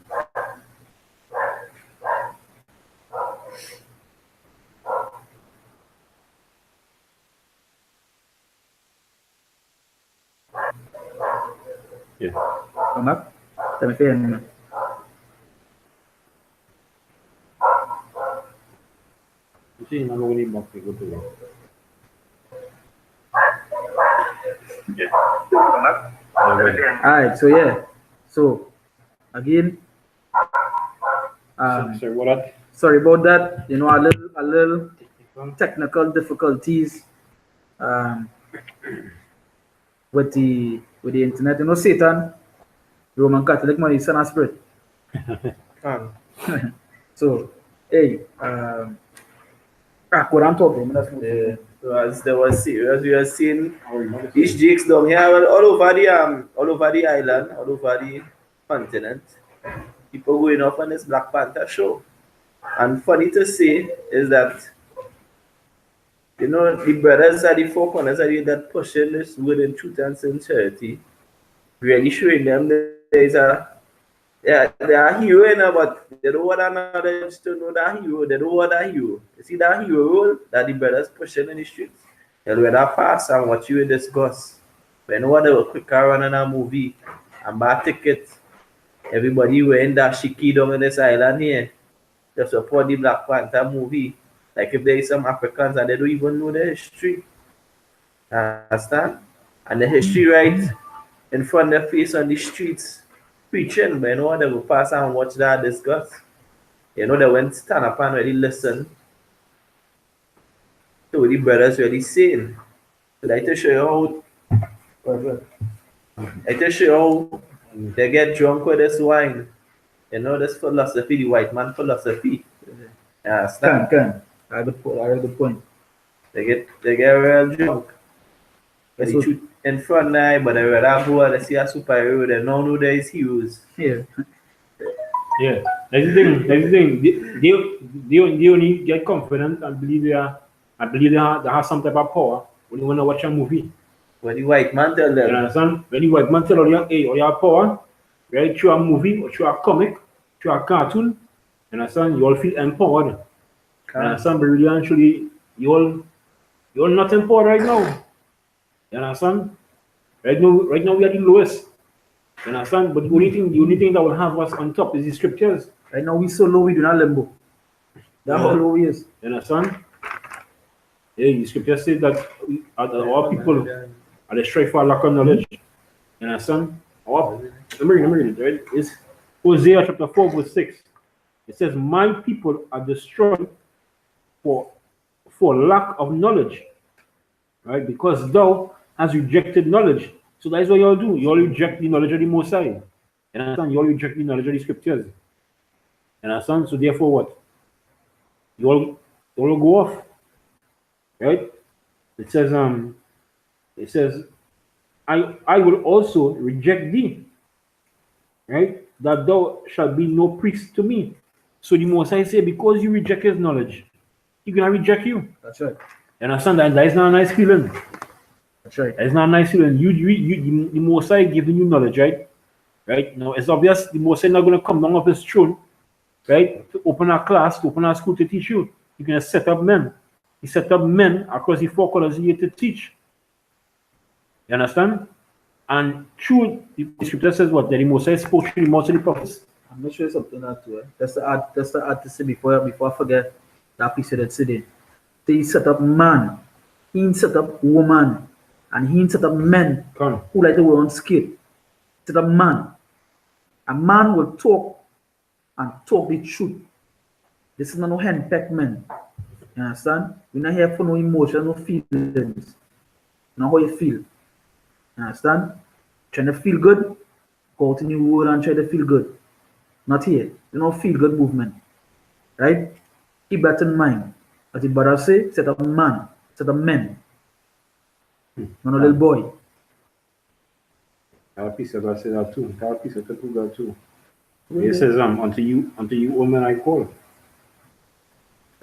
Yeah. Come up. Tell me fair. You see, I'm going to need more people to go. Come up. Yeah, right. Alright, so yeah. So again, Sorry, what that? sorry about that. You know, a little technical difficulties um, with the internet. You know, Satan, Roman Catholic man is son and spirit. Um, So Hey, go on top them. Yeah. So as they were serious, we are seeing these jigs down here, well, all over the island, all over the continent. People going off on this Black Panther show. And funny to say is that the brothers are the four corners are the that pushing this word in truth and sincerity, really showing them there is they are hero, but they don't want another to know that hero. They don't want that hero. You see that hero role that the brothers pushing in the streets. They'll rather pass and watch you discuss. When one they will quicker run in a movie and buy tickets, everybody wearing that shiki down in this island here. They support the Black Panther movie. Like if there is some Africans and they don't even know the history. Understand? And the history right in front of their face on the streets preaching, but they will pass and watch that discuss. They went stand up and really listen to what the brothers really saying. So like to show you how they get drunk with this wine. This philosophy, the white man philosophy. Understand? I have the point. They get real drunk. But they shoot in front now, but they rather go and they see a superhero, they don't know there is heroes. Yeah. Yeah. That's the thing. They only get confident and believe they have some type of power when you want to watch a movie. When the white man tell them. You understand? When the white man tell you, hey, you have power, right? Through a movie or through a comic, through a cartoon, you understand? You all feel empowered. You understand? But really, actually, you all not empowered right now. You understand? Right now we are the lowest. You understand? But the only thing that will have us on top is the scriptures. Right now we so low we do not limbo. That's how low we is. You understand? Yeah, the scripture says that our people are the strive for lack of knowledge. You understand? Let me read it, right? It's Hosea chapter 4, verse 6. It says, my people are destroyed for lack of knowledge. Right? Because thou has rejected knowledge. So that's what you all do. You all reject the knowledge of the Most High. You understand? You all reject the knowledge of the scriptures. You understand? So therefore what? You all go off. Right? It says, I will also reject thee. Right? That thou shalt be no priest to me. So the Most High say, because you reject his knowledge, he's gonna reject you. That's right. You understand? That is not a nice feeling. That's right. It's not a nice feeling. The Most High giving you knowledge, right? Right? Now, it's obvious the Most High not going to come down off his throne, right? To open a class, to open a school to teach you. He's going to set up men. He set up men across the four corners here to teach. You understand? And through the scripture says what? That the Most High spoke through the mouth of the prophets. I'm not sure something that too. That's the art to say before I forget that piece of that city. He set up man, he set up woman, and he set up men who like to wear on skill. Set up man. A man will talk and talk the truth. This is not no henpecked man. You understand? We're not here for no emotion, no feelings. Not how you feel. You understand? Trying to feel good, go out in the world and try to feel good. Not here. You know, feel good movement. Right? Keep that in mind. As the brother say, set up man, set up men. Not a little boy. Our piece of God says that too. Our piece of God too. It says, unto you, woman, I call.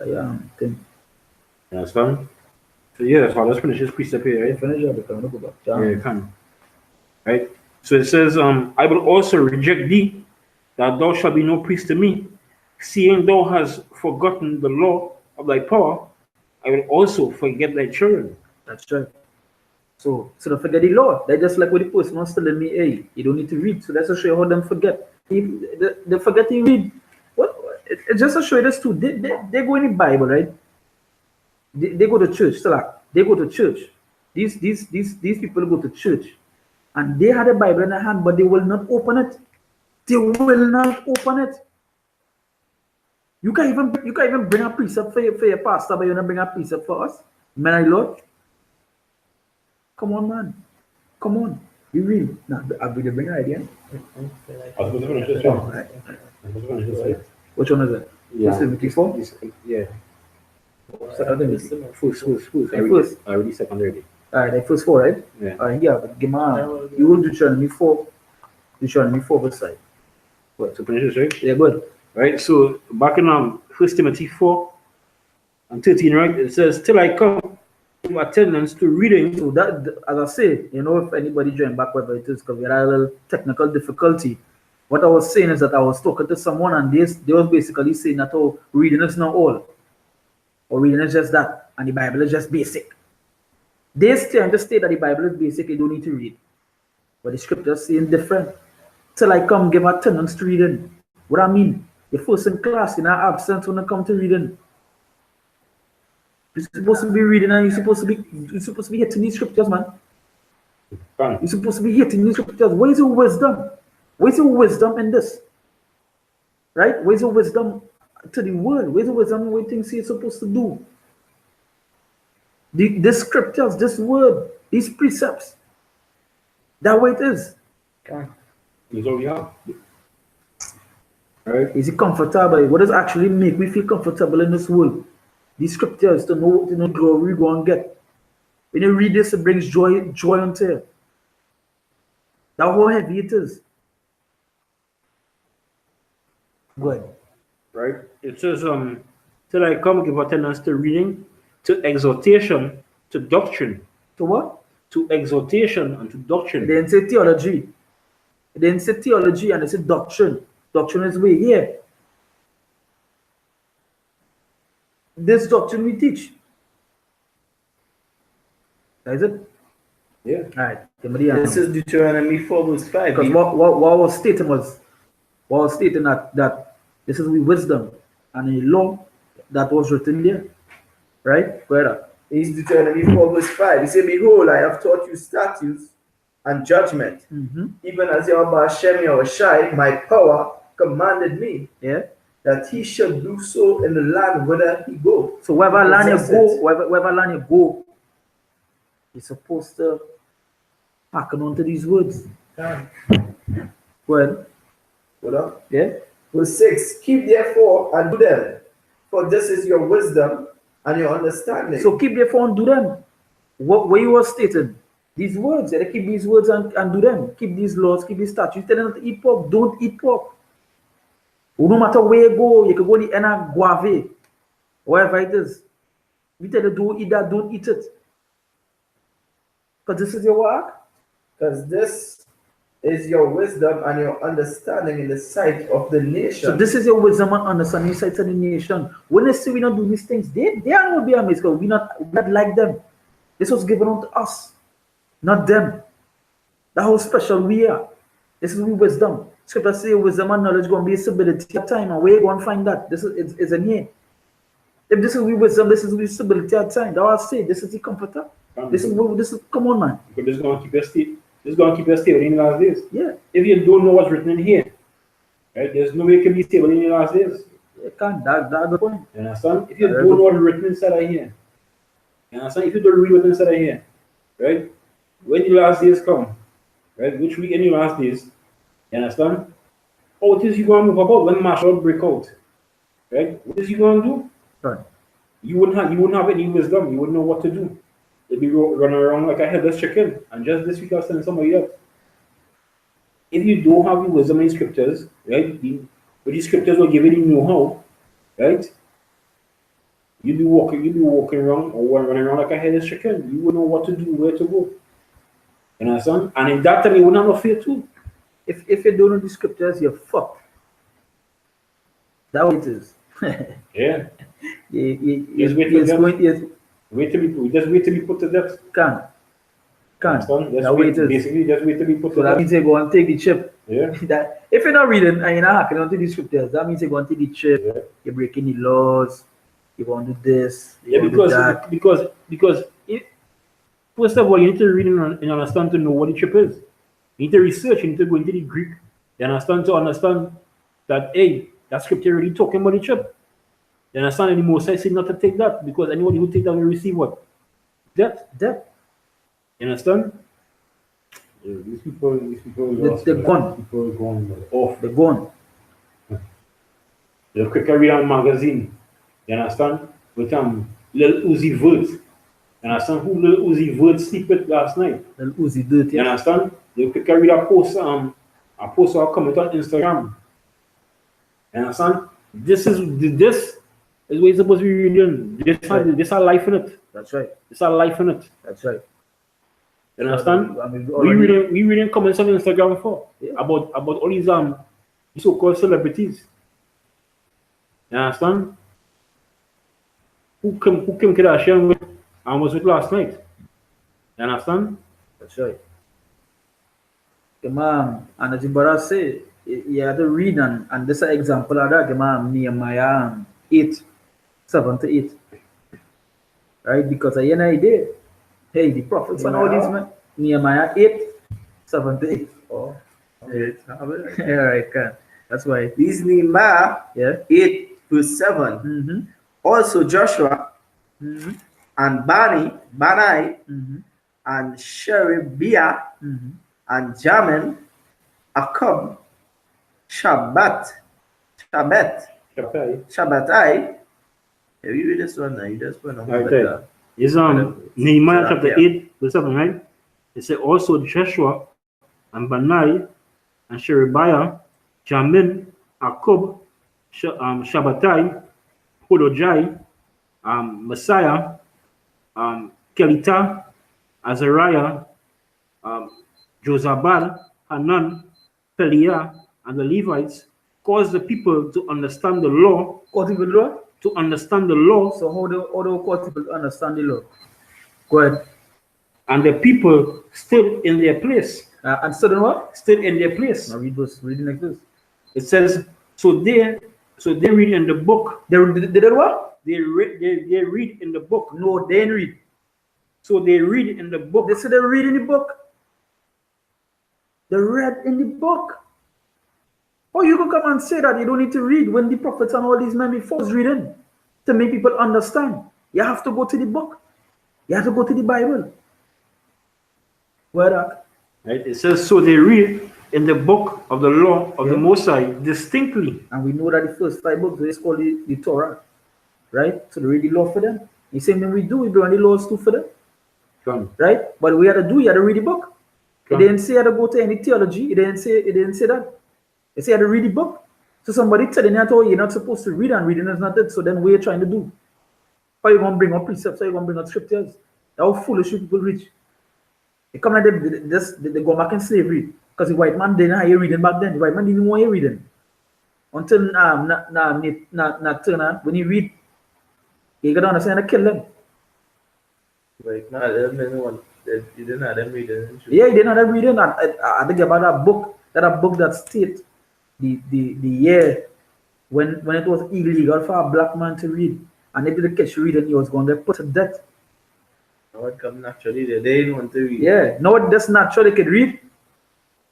Yeah, thing. You understand? So yeah, so let's finish this precept here, right? Finish it, because I'm not go back. Yeah, you can. Right? So it says, I will also reject thee, that thou shalt be no priest to me, seeing thou hast forgotten the law of thy power, I will also forget thy children. That's right. So don't forget the law. They just like what the person was telling me, hey, you don't need to read. So that's to show you how them forget. They forget to read. It's just to show you this too. They go in the Bible, right? They go to church. So like, they go to church. These people go to church. And they had a Bible in their hand, but they will not open it. They will not open it. You can't even bring a precept for your pastor, but you don't bring a precept for us. Man and Lord. Come on, man. Come on. You read. Now, I'll bring an idea. I was going to finish this one. Which one is it? Yeah. 74? Yeah. I think it's First. First. I already secondary. Alright, the first 4, right? Yeah. Alright, yeah, but give me you will Deuteronomy 4. Deuteronomy 4 verse 5. What? So finish this, right? Yeah, good. Right. So back in 1 Timothy 4 and 13, right? It says, "Till I come, give attendance to reading." So that, as I say, you know, if anybody join back whether it is because we had a little technical difficulty. What I was saying is that I was talking to someone and they was basically saying that oh, reading is not all. Or reading is just that, and the Bible is just basic. They tend to state that the Bible is basic, you don't need to read. But the scriptures saying different. Till I come, give attendance to reading. What I mean, you're first in class, you're not absent when it comes to reading. You're supposed to be reading and you're supposed to be hitting these scriptures, man. Fine. You're supposed to be hitting these scriptures. Where is your wisdom? Where's your wisdom in this? Right? Where's your wisdom to the word? Where's your wisdom in what things you're supposed to do? The scriptures, this word, these precepts. That way it is. Is all we have. Right? Is it comfortable? What does actually make me feel comfortable in this world? These scriptures to know glory we go and get. When you read this, it brings joy unto you. That's how heavy it is. Good. Right? It says, "Till I come, give attendance to reading, to exhortation, to doctrine." To what? To exhortation and to It doctrine. didn't say theology. It didn't say theology and it said doctrine. Doctrine is way here. This doctrine we teach. Is it? Yeah. Alright. This is Deuteronomy 4 verse 5. Because what was stating that this is the wisdom and the law that was written there. Right? Where? It's Deuteronomy 4 verse 5. He said, "Behold, I have taught you statutes and judgment, even as Yahweh Hashem Yahushai, my power, commanded me, Yeah. that he should do so in the land whither he go." So wherever land you Possess go, it. wherever land you go, you're supposed to hearken on to these words. Well, Hold on. yeah. Verse 6. "Keep therefore and do them, for this is your wisdom and your understanding." So keep therefore and do them. What you was stating, these words, you keep these words and do them. Keep these laws, keep these statutes. Telling them to eat pork, don't eat pork. No matter where you go, you can go to the Ena Guave, wherever it is. We tell you don't eat that, don't eat it. Because this is your work. Because this is your wisdom and your understanding in the sight of the nation. So this is your wisdom and understanding sides of the nation. When they say we not do these things, they are not be amazed because we not like them. This was given unto us, not them. That's how special we are. This is wisdom. Scripture say wisdom and knowledge going to be a stability at time, and where you going to find that? This is in here. If this is wisdom, this is stability at time. That's what I say. This is the comforter. This is come on, man. Because this is going to keep your state. This is going to keep your stable in the last days. Yeah. If you don't know what's written in here, right, there's no way you can be stable in the last days. You can't. That's the point. You understand? If you don't know what's written inside of here, you understand? If you don't read what's inside of here, right, when the last days come, right, which week in the last days, you understand? How it is you going to move about when martial break out, right? What is you going to do? Right. You wouldn't have any wisdom. You wouldn't know what to do. They'd be running around like a headless chicken. And just this week I was telling somebody else, if you don't have the wisdom in scriptures, right, but these scriptures will give you the know-how, right? You'd be walking around or running around like a headless chicken. You wouldn't know what to do, where to go. You understand? And in that time you wouldn't have no fear too. If you don't know the scriptures, you're fucked. That's what it is. Yeah. Yes, Wait till be put to death. Can't. Understand? That way it is. Basically, just wait till be put So to that death. means you go and take the chip. Yeah. That if you're not reading and you're not hacking onto the scriptures, that means you go and take the chip. Yeah. You're breaking the laws. You want to do this. Yeah, You want to do that. because first of all, you need to read and understand to know what the chip is. You need to research. You need to go into the Greek. You understand to understand that that scripture really talking about the chip. You understand? And the Most High said not to take that because anybody who take that will receive what? Death. You understand? Yeah, these people They're gone. People are going off. They're gone. They'll quick read a magazine. You understand? With Lil Uzi Vert. You understand who Lil Uzi Vert sleep with last night? Little Uzi dirty. You understand? They'll quick read a post or comment on Instagram. You understand? This is what it's supposed to be reading. This our life in it. That's right. This our life in it. That's right. You understand? I mean, we reading comments on Instagram for about all these so-called celebrities. You understand? Who Kim Kardashian with and was with last night? You understand? That's right. Come on, and as you brother say, you have to read and this is an example of that. Come on, Nehemiah 8:7-8. Right? Because at the end of the day, hey, the prophets and all these men, Nehemiah 8:7-8. Oh, it's Yeah, right, can. That's why. This Nehemiah Yeah. 8:7. Mm-hmm. Also Joshua Mm-hmm. and Bani, Mm-hmm. and Sherebiah Mm-hmm. and Jamin, Akub, Shabbatai. Have you read this one now? You just put on Okay. It's Nehemiah chapter 8, verse 7, right? It said also Joshua and Bani and Sherebiah, Jamin, Akub, Shabbatai, Hodojai, Messiah, Kelita, Azariah, Josabad, Hanan, Peliah, and the Levites caused the people to understand the law. Caught people law? To understand the law. So how do caught people to understand the law? Go ahead. And the people stood in their place. And stood in what? Stood in their place. Now read the next verse. It says, so they read in the book. They did what? They read in the book. No, they didn't read. So they read in the book. They said they read in the book. They read in the book. Or you can come and say that you don't need to read when the prophets and all these men before was reading to make people understand. You have to go to the book. You have to go to the Bible. Where that? Right? It says, so they read in the book of the law of the Most High distinctly. And we know that the first 5 books is called the Torah. Right? So they read the law for them. The same thing we do, we bring the laws too for them. Come. Right? But we had to do, you had to read the book. Come. It didn't say you had to go to any theology. It didn't say that. It said you had to read the book. So somebody telling you, oh, you're not supposed to read and reading is not it. So then what are you trying to do? How are you going to bring up precepts? How are you going to bring up scriptures? How foolish people reach. They come like they go back in slavery. Because the white man didn't have you reading back then. The white man didn't want you reading. Until Turner, when you read, you got to understand and kill them. Like, nah, you didn't have them reading. Yeah, you didn't have them reading. I think about that book that states the year when it was illegal for a black man to read. And if they catch reading, he was going to get put to death. Now it come naturally, they didn't want to read. Yeah, no, it does naturally can read.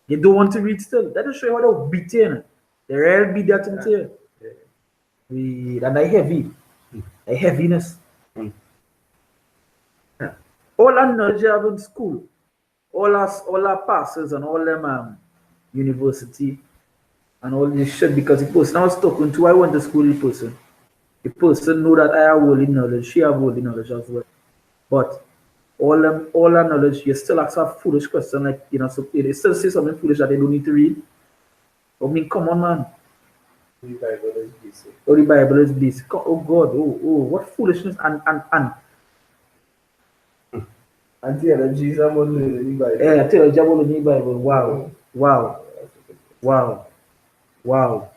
You don't want to read still. That will show you how they'll beat you. They rarely beat that into you. And they heavy. A heaviness. All our knowledge you have in school, all our pastors and all them university and all this shit, because the person I was talking to, I went to school with the person know that I have worldly knowledge, she have worldly knowledge as well. But all our knowledge, you still ask a foolish question, like, you know, so they still say something foolish that they don't need to read. I mean, come on, man. The Bible is basic. Oh, the Bible is basic. Oh God, what foolishness And theology is about learning the Bible. yeah, theology about the Bible. Wow.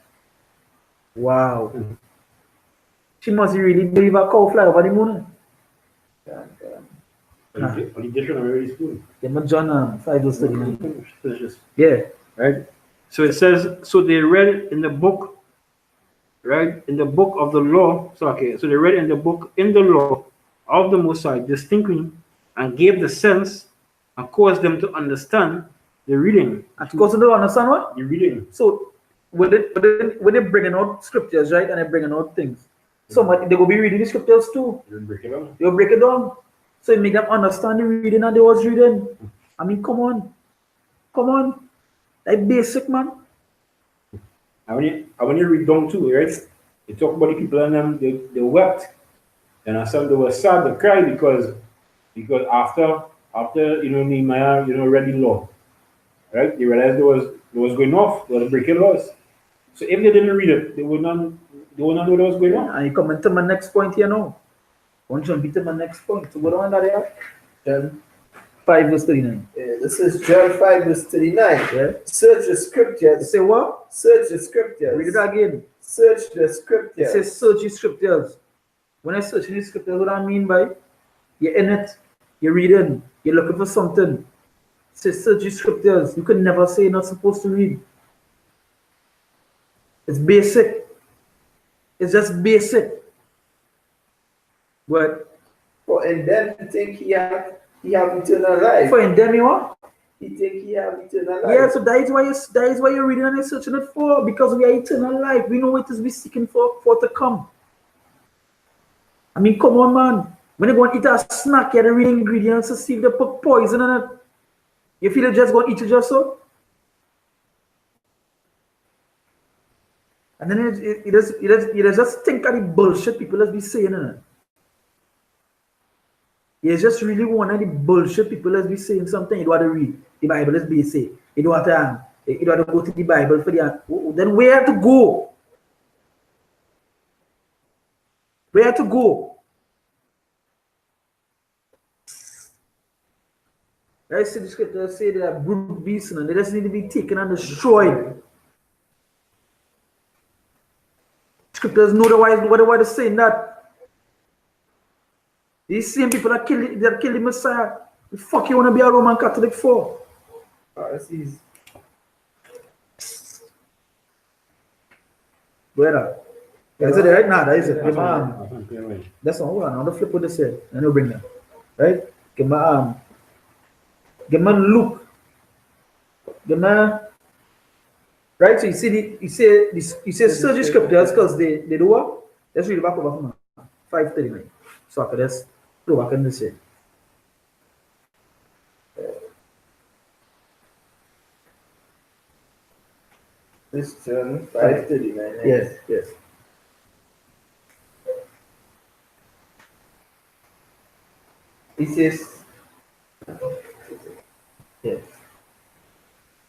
She must really believe a cow fly over the moon. On the dictionary school. Yeah, John 5:39. Yeah, right. So it says, so they read in the book, right? In the book of the law. So they read in the book in the law of the Most High distinctly and gave the sense and caused them to understand the reading. And cause them to understand what? The reading. So when they bringing out scriptures, right, and they're bringing out things, somebody they will be reading the scriptures too. You'll break it down. You'll break it down. So it make them understand the reading that they was reading. I mean, come on. Like basic, man. And when you read down too, right? It talked about the people and them, they wept. And some they were sad, they cried because after Nehemiah, read the law, right? They realized there was going off, there was breaking laws. So if they didn't read it, they would not know what was going on. And you come into my next point here now. I want you to to my next point. So go on there. John 5 verse 39. This is John 5 verse 39. Yeah. Search the scriptures. Say what? Search the scriptures. Read it again. Search the It scriptures. says search the scriptures. When I search in the scriptures, what I mean by you're in it, you're reading, you're looking for something. It says search the scriptures. You can never say you're not supposed to read. It's basic. It's just basic. But For in them he think he have eternal life. for in them you what? He think he have eternal life. Yeah, so that is why you're reading and you're searching it for, because we are eternal life. We know what it is we're seeking for to come. I mean, come on, man. When you go and eat a snack, you have to read ingredients to see if they put poison in it. You feel it just go and eat it just so? And then you just think of the bullshit people just be saying in it. You just really one of the bullshit people just be saying something. You don't want to read the Bible is basic. You don't want to go to the Bible for the. Then where to go? Where to go? I see the scripture say they are brute beasts and they just need to be taken and destroyed. Scriptures know why they're saying that. These same people that kill the Messiah. The fuck you want to be a Roman Catholic for? Pharisees. Brother. Is it right now? That is it. Give my arm. Right. That's all. Hold on. I want to flip with this here. And I'll bring them. Right? Give my arm. Give my look. Give my. Right? So you see, you say search the scriptures because they do what? Let's read the back over from 539. So I can just go back in this here. This John 5:39. Yes, yes. He says, Yes.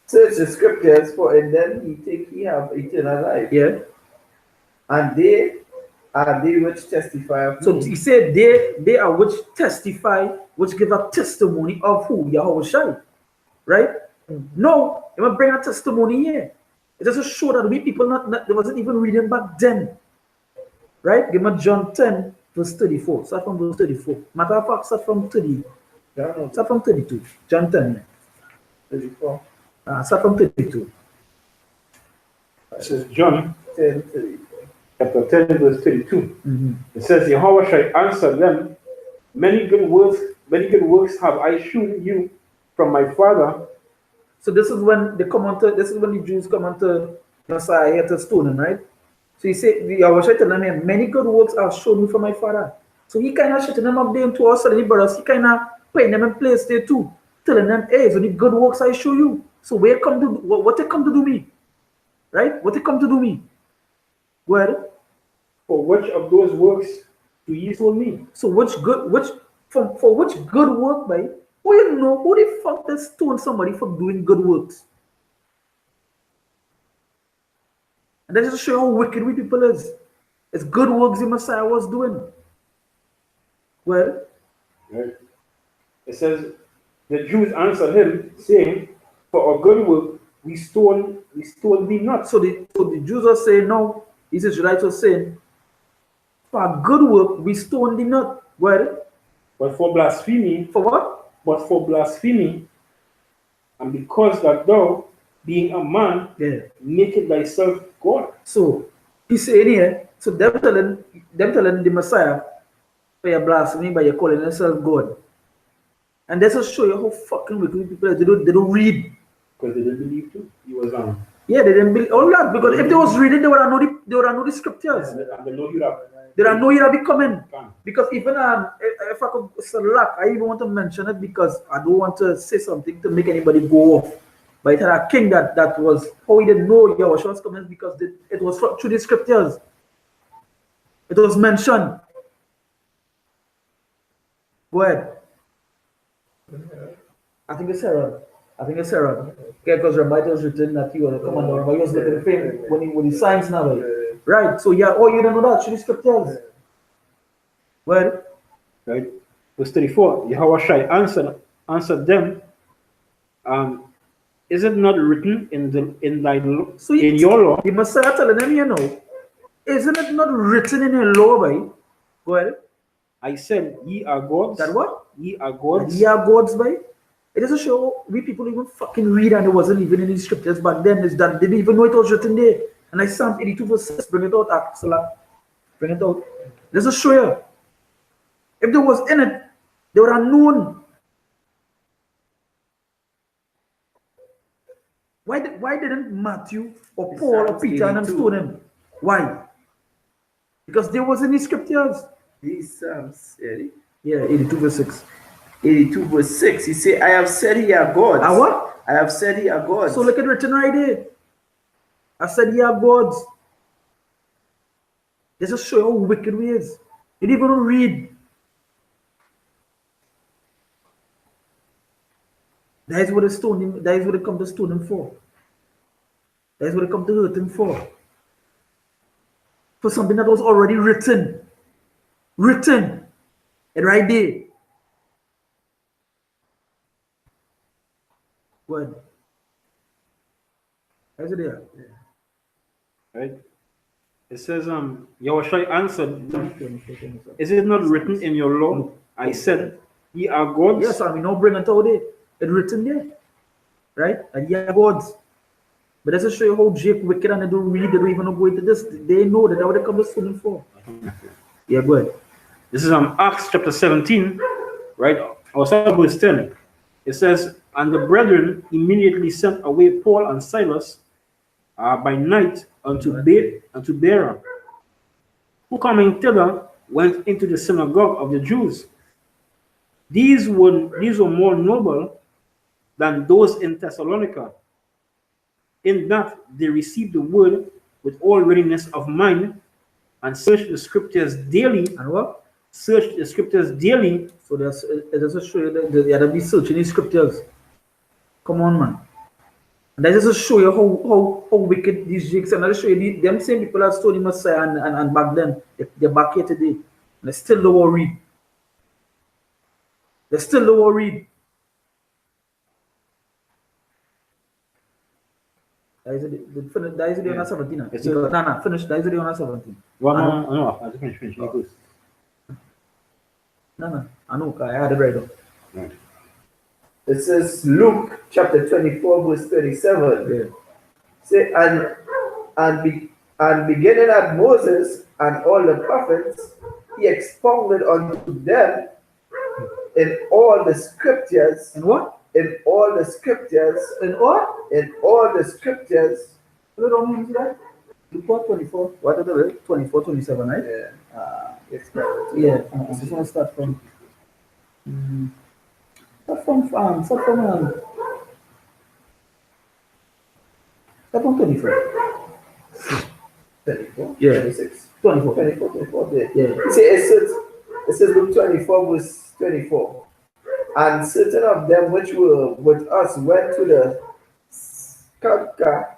search the scriptures, for in them he think he have eternal life. Yeah. And they are they which testify of So me. he said they are which testify, which give a testimony of who? Yahweh Shai. Right? No, they will bring a testimony here. It doesn't show that we people they wasn't even reading back then. Right? Give me John 10, verse 34. Start from verse 34. Matter of fact, start from 30. Start from 32. John 10. 34. Start from 32. This is John 10:34. chapter 10, verse 32. Mm-hmm. It says, Yahweh shall answer them, many good works have I shown you from my Father. So this is when they come onto, this is when the Jews come onto Messiah here to stone him, right? So he said, I was trying to tell him, many good works are shown me from my Father. So he kind of shutting them up there to us and the brothers, he kind of putting them in place there too, telling them, hey, so the good works I show you. So where come to, what they come to do me? Right? What they come to do me? Well, For which of those works do ye show me? so for which good work, by who you know, who the fuck they stone somebody for doing good works? And that just show how wicked we people is. It's good works the Messiah was doing. Well, Right. It says, the Jews answered him, saying, for a good work we stole thee not. so the Jews are saying no. These Israelites are saying, for a good work we stone thee not. Well, But for blasphemy, for what? and because that thou, being a man, Yeah. make it thyself God. So he's saying here, so them telling the Messiah, for your blasphemy by your calling yourself God. And that's just show you how fucking wicked people are. They don't read. Because they didn't believe too. He was Yeah, they didn't believe all that because if they was reading, they would have know the scriptures. and the Lord you have. They don't know it be coming. Because even if I could select, I even want to mention it because I don't want to say something to make anybody go off. But it had a king that was how he didn't know Yahushua was coming because it was through the scriptures. It was mentioned. Go ahead. I think it's Herod. I think it's Herod. Okay, because Rabbi was written that he was a commander, but he was looking for him when he signs now. Right. So yeah, oh, you don't know that? Should the scriptures? Well, Right? Verse 34, Yahushua answered them, is it not written in thy law, so in your law? the Messiah telling them, you know, isn't it not written in your law, by? Go ahead. I said, ye are gods. That what? Ye are And gods. ye are gods, by? It doesn't show we people even fucking read, and it wasn't even in the scriptures back then. Is that they didn't even know it was written there. And I Psalm 82 verse 6, bring it out, Salah. Bring it out. Let's just show you. If there was in it, they would have known. Why didn't Matthew or Paul or Peter and them stone him? Why? Because there was in the scriptures. These Psalms, Yeah, 82 verse 6. 82 verse 6. He say, I have said ye are gods. Ah, what? I have said ye are gods. So look at written right there. I said ye are gods. They just show you how wicked we is. You didn't even read. That is what they stone him. That is what they come to stone him for. That is what they come to hurt him for. For something that was already written. Written. And right there. What? Is it there? Right? It says, Yahushua answered, is it not written in your law? I said, ye are gods. Yes, I mean, no bring it out there. It's written there. Right? And ye are gods. But that's to show you how Jake wicked and they don't read, they don't even know go into this. They know that that's what they come to student for. Yeah, go ahead. This is Acts chapter 17, right? Or verse 10. It says, and the brethren immediately sent away Paul and Silas by night unto Berea, who coming thither went into the synagogue of the Jews. These were more noble than those in Thessalonica, in that they received the word with all readiness of mind and searched the scriptures daily. And what? Searched the scriptures daily. So it doesn't show you that they had to be searching the scriptures. Come on, man. And that just show you how wicked these jigs and that show you them same people that stole the Messiah and back then they're back here today. And they still don't want to read. They still don't want to read. That is it on 17. No, finish. That is it on 17. Well, no, I just finish. No, I know, I had it right up. Right. It says Luke chapter 24 verse 37. Yeah. Say and beginning at Moses and all the prophets, he expounded unto them in all the scriptures. And what? In all the scriptures. In what? In all the scriptures. You don't mean that? Luke 24. What is it? 24, 27, right? Yeah. Yeah. I just want to start from. Start from 24. 24? Yeah. 26. 24. 24. Yeah. Yeah. You see, it says Luke 24 verse 24. And certain of them which were with us went to the sepulchre,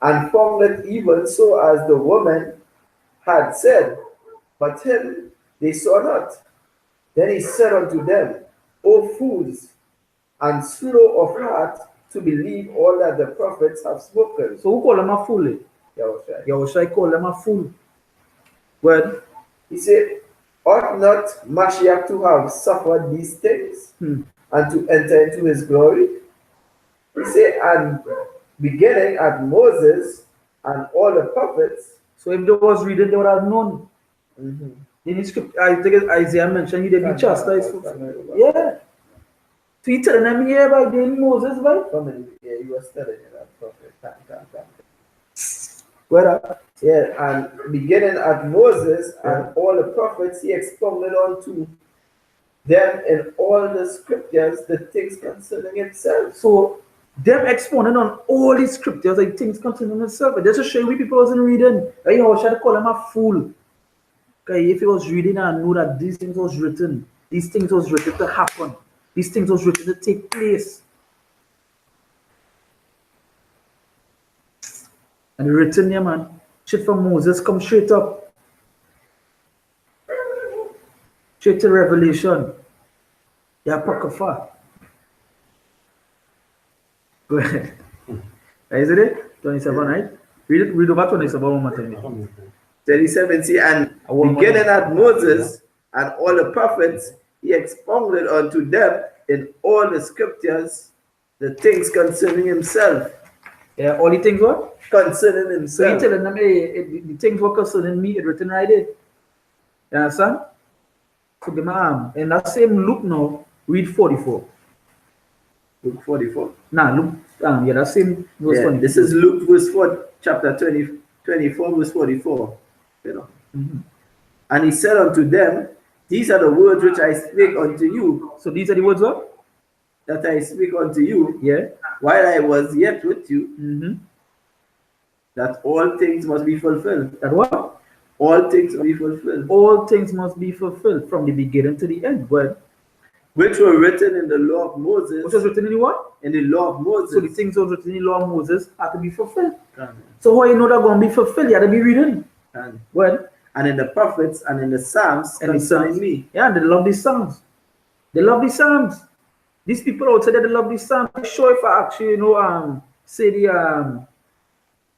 and found it even so as the woman had said, but him they saw not. Then he said unto them, O fools, and slow of heart to believe all that the prophets have spoken. So who call them a fool? Yahushua call them a fool. Well, he said, ought not Mashiach to have suffered these things and to enter into his glory? He said, and beginning at Moses and all the prophets. So if they was reading, they would have known. In the script, I think Isaiah mentioned he did be chastised. Yeah. So he telling them here by being Moses, right? Yeah, he was telling you that prophet. Where? Yeah, and beginning at Moses and all the prophets, he expounded unto them in all the scriptures the things concerning himself. So them expounding on all these scriptures, like things concerning themselves. Just to show you people wasn't reading. Like, I was trying to call him a fool. Okay, if he was reading and knew that these things was written to happen, these things was written to take place. And written there, man. Shit from Moses come straight up. Straight to Revelation. Yeah, Apocrypha. Go ahead. Isn't it? 27, right? Read over 27 one more time. 27, see, and beginning at Moses and all the prophets, he expounded unto them in all the scriptures the things concerning himself. Yeah, all the things what? Concerning So you himself. telling them, hey, the things what concerning me, it written right there. You understand? So give my arm. And that same Luke now, read 44. Luke 44. Nah, Luke, yeah, that same verse Yeah, 24. this is Luke verse 4, chapter 24, verse 44. You know. And he said unto them, these are the words which I speak unto you, So these are the words what? that I speak unto you, Yeah. while I was yet with you, Mm-hmm. that all things must be fulfilled. That what? All things must be fulfilled. All things must be fulfilled from the beginning to the end. Well, Which were written in the law of Moses. what was written in the what? In the law of Moses. So the things that was written in the law of Moses had to be fulfilled. So how you know they're going to be fulfilled? You had to be reading. Well, and in the prophets and in the Psalms and the concerning Psalms. me. Yeah, they love these Psalms. They love these Psalms. These people outside there, they love these Psalms. I'm sure if I actually, say the,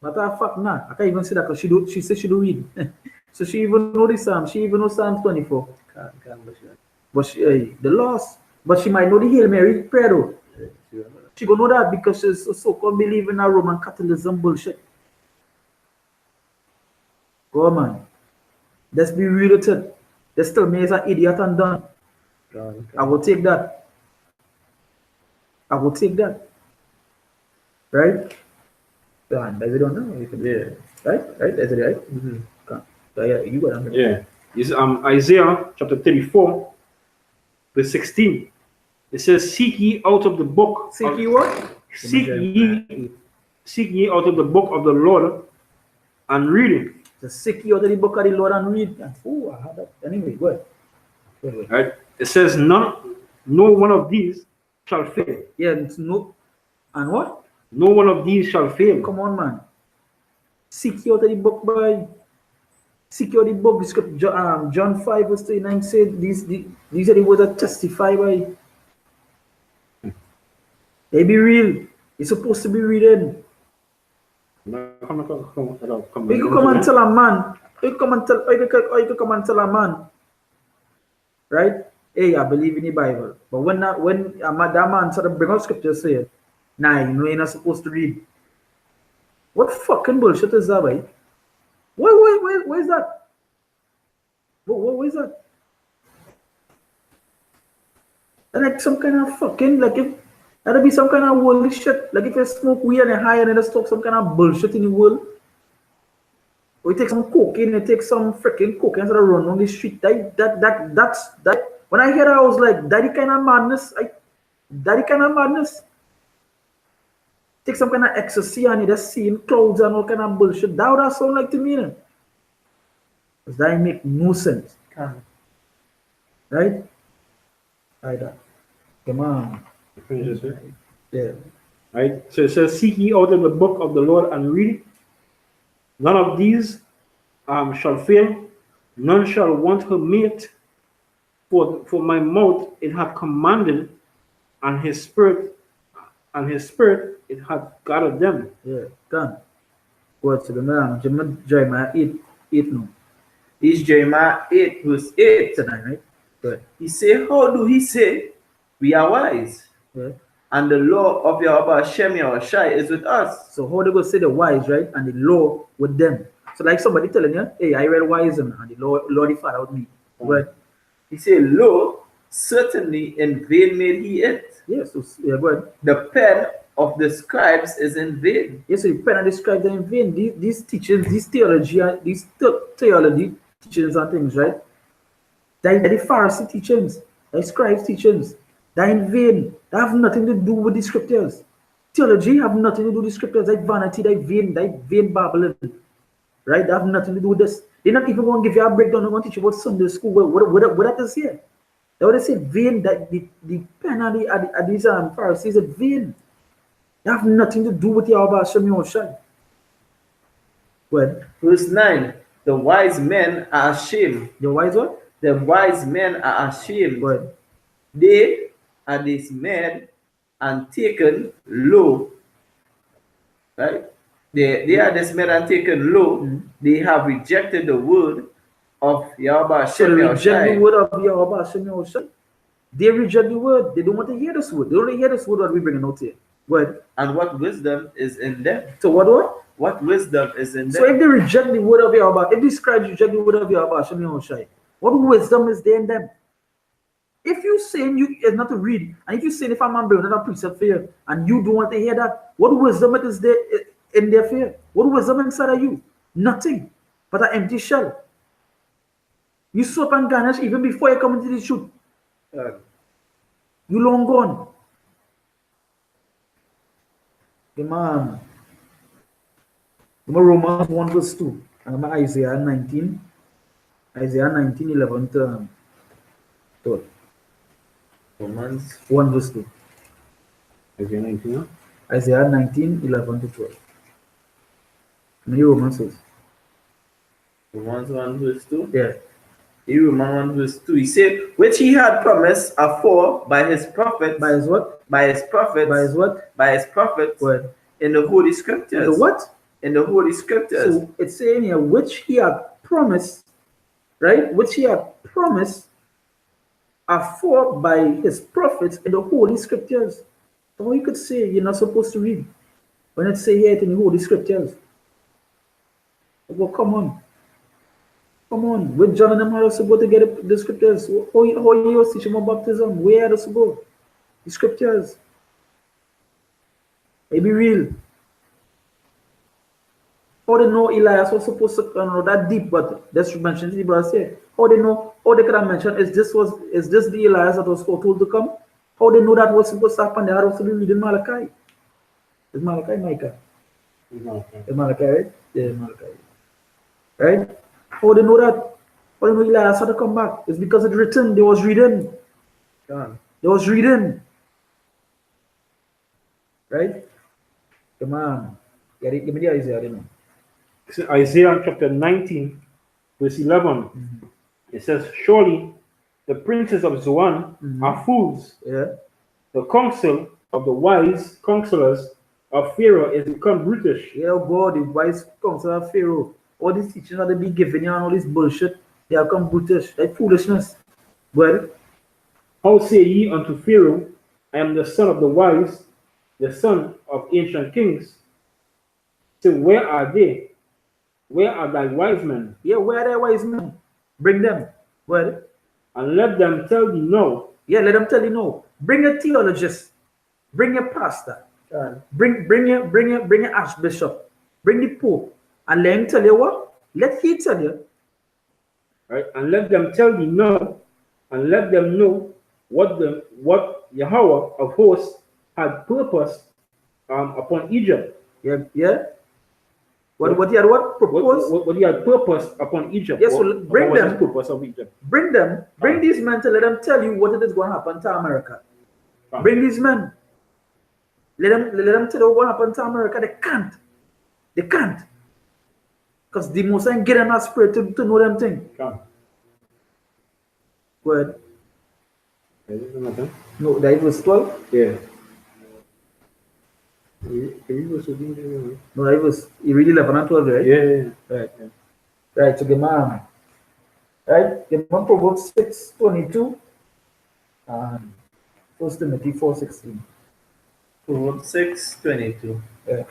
matter of fact, nah, I can't even say that because she said she do read. So she even know the Psalms. She even know Psalm 24. But she, the lost. But she might know the Hail Mary prayer though. She gonna know that because she's a so-called believe in a Roman Catholicism bullshit. Go on, man. Let's be real with it. They still me as an idiot and done. I will take that. I will take that. Right? Done. Does it on now? Yeah. Right? Right? That's it, right? So, yeah, you got them. Yeah. It's Isaiah chapter 34, verse 16. It says, seek ye out of the book. Seek ye what? Seek ye out of the book of the Lord and read it. So seek ye out of the book of the Lord and read. Oh, I had that. Anyway, go ahead. Right? It says, no one of these shall fail. Yeah, it's no. And what? No one of these shall fail. Come on, man. Seek ye out of the book, boy. Seek ye out of the book. The script, John 5 verse 39 said, these are the words that testify, boy. They be real. You're supposed to be reading. You could come and tell a man. You could come and tell a man. Right? Hey, I believe in the Bible. But when that man sort of bring out scripture say, nah, you know you're not supposed to read. What fucking bullshit is that, boy? Where is that? Where is that? And like some kind of fucking, like if that'll be some kind of worldly shit. Like if you smoke weed and you high and you just talk some kind of bullshit in the world. Or you take some cocaine, you take some freaking cocaine and sort of run on the street. That's when I hear that, I was like, daddy kind of madness. Take some kind of ecstasy and you just seeing clouds and all kind of bullshit. That would sound like to me. Because that make no sense. Right? Like that. Come on. Yeah. Right? So it says, seek ye out of the book of the Lord and read it. None of these shall fail, none shall want her mate. For my mouth it hath commanded, and his spirit it hath gathered them. Yeah, done. What's the man? Jeremiah 8 no. It's Jeremiah 8 verse 8. Tonight, right? Good. He say, how do he say we are wise? Yeah. And the law of Yahweh Hashem Yahushai is with us. So how they go say the wise, right? And the law with them. So like somebody telling you, hey, I read wise and the law the Father with me. Right? He say, lo, certainly in vain made he it. Yeah, so yeah, go ahead. The pen of the scribes is in vain. Yes, so the pen and the scribes are in vain. These teachings, these theology teachings and things, right? They're the Pharisee teachings, the scribes teachings. They're in vain. They have nothing to do with the scriptures. Theology have nothing to do with scriptures, like vanity, like vain Babylon. Right? They have nothing to do with this. They're not even going to give you a breakdown. They're going to teach you about Sunday school. What that is here? They would say vain, that the pen of these Pharisees is vain. They have nothing to do with Yahweh Hashem Yahushua. Well, Verse 9. The wise men are ashamed. the wise what? The wise men are ashamed. Well, They are dismayed and taken low. Right? They are dismayed and taken low. They have rejected the word of Yahweh so Hashem they reject the Yahushua. word of Yahweh Hashem Yahushua. They reject the word. They don't want to hear this word. They don't want to hear this word that we bringing out here. Well, And what wisdom is in them? so what? What wisdom is in So them? if they reject the word of Yahweh, if these scribes reject the word of Yahweh Hashem Yahushua, what wisdom is there in them? If you saying you is not to read, and if you saying if I'm not bringing another precept for you, and you don't want to hear that, what wisdom it is there in their fear? What wisdom inside of you? Nothing but an empty shell. You soap and garnish even before you come into the truth. You long gone. Imam. Romans 1 verse 2. And Isaiah 19. Isaiah 19, 11 to 12. Romans 1 verse 2. Isaiah 19, huh? Isaiah 19, 11 to 12. How many Romans says? Romans 1 verse 2. Yeah. Romans 1 verse 2. He said, which he had promised afore by his prophets. By his what? By his prophets. By his what? By his prophets. What? In the Holy Scriptures. The what? In the Holy Scriptures. So it's saying here, which he had promised, right? Which he had promised afore by his prophets in the Holy Scriptures. So you could say you're not supposed to read when it say here in the Holy Scriptures. Well, come on. Come on. With John and them are supposed to get the scriptures. How you was teaching about baptism? Where are they supposed to go? The scriptures. It be real. How they know Elias was supposed to know that deep, but that's mentioned in the brother here. How they know, how they could have mentioned is this the Elias that was foretold to come? How they know that was supposed to happen? They are also be reading Malachi. Is Malachi Micah? Is Malachi, right? Yeah, Malachi. Right? How they know that? How they know Elias had to come back? It's because it's written, they was reading. They was reading. Right? Come on. Give me the Isaiah, you know. So Isaiah chapter 19, verse 11. It says, surely the princes of Zoan are fools. Yeah. The counsel of the wise counselors of Pharaoh is become brutish. Yeah, God, the wise counsel of Pharaoh. All these teachings that they be giving you and all this bullshit, they have come brutish, like foolishness. Well, how say ye unto Pharaoh, I am the son of the wise, the son of ancient kings? So where are they? Where are thy wise men? yeah, where are the wise men? Bring them. Well, And let them tell thee no. yeah, let them tell you no. Bring a theologist. Bring a pastor. Bring your archbishop. Bring the pope. And let him tell you what? Let he tell you. Right? And let them tell thee no. And let them know what Yahweh of hosts had purposed upon Egypt. Yeah, yeah. What he had what? Proposed? What he had purposed upon Egypt. Yes, so bring what was them. his purpose of Egypt. Bring them. Bring these men to let them tell you what it is going to happen to America. Bring these men. Let them tell you what's going to happen to America. They can't. They can't. Because the Most High get them that spirit to know them things. Come. Go ahead. Okay. No, that was 12. Yeah. Can you go to the No, that was you read 11 and 12, right? Yeah. Right. Right. So Gemara. Right. Gemara Proverbs 6:22 and 1 Timothy 4:16. Proverbs 6:22. Yeah.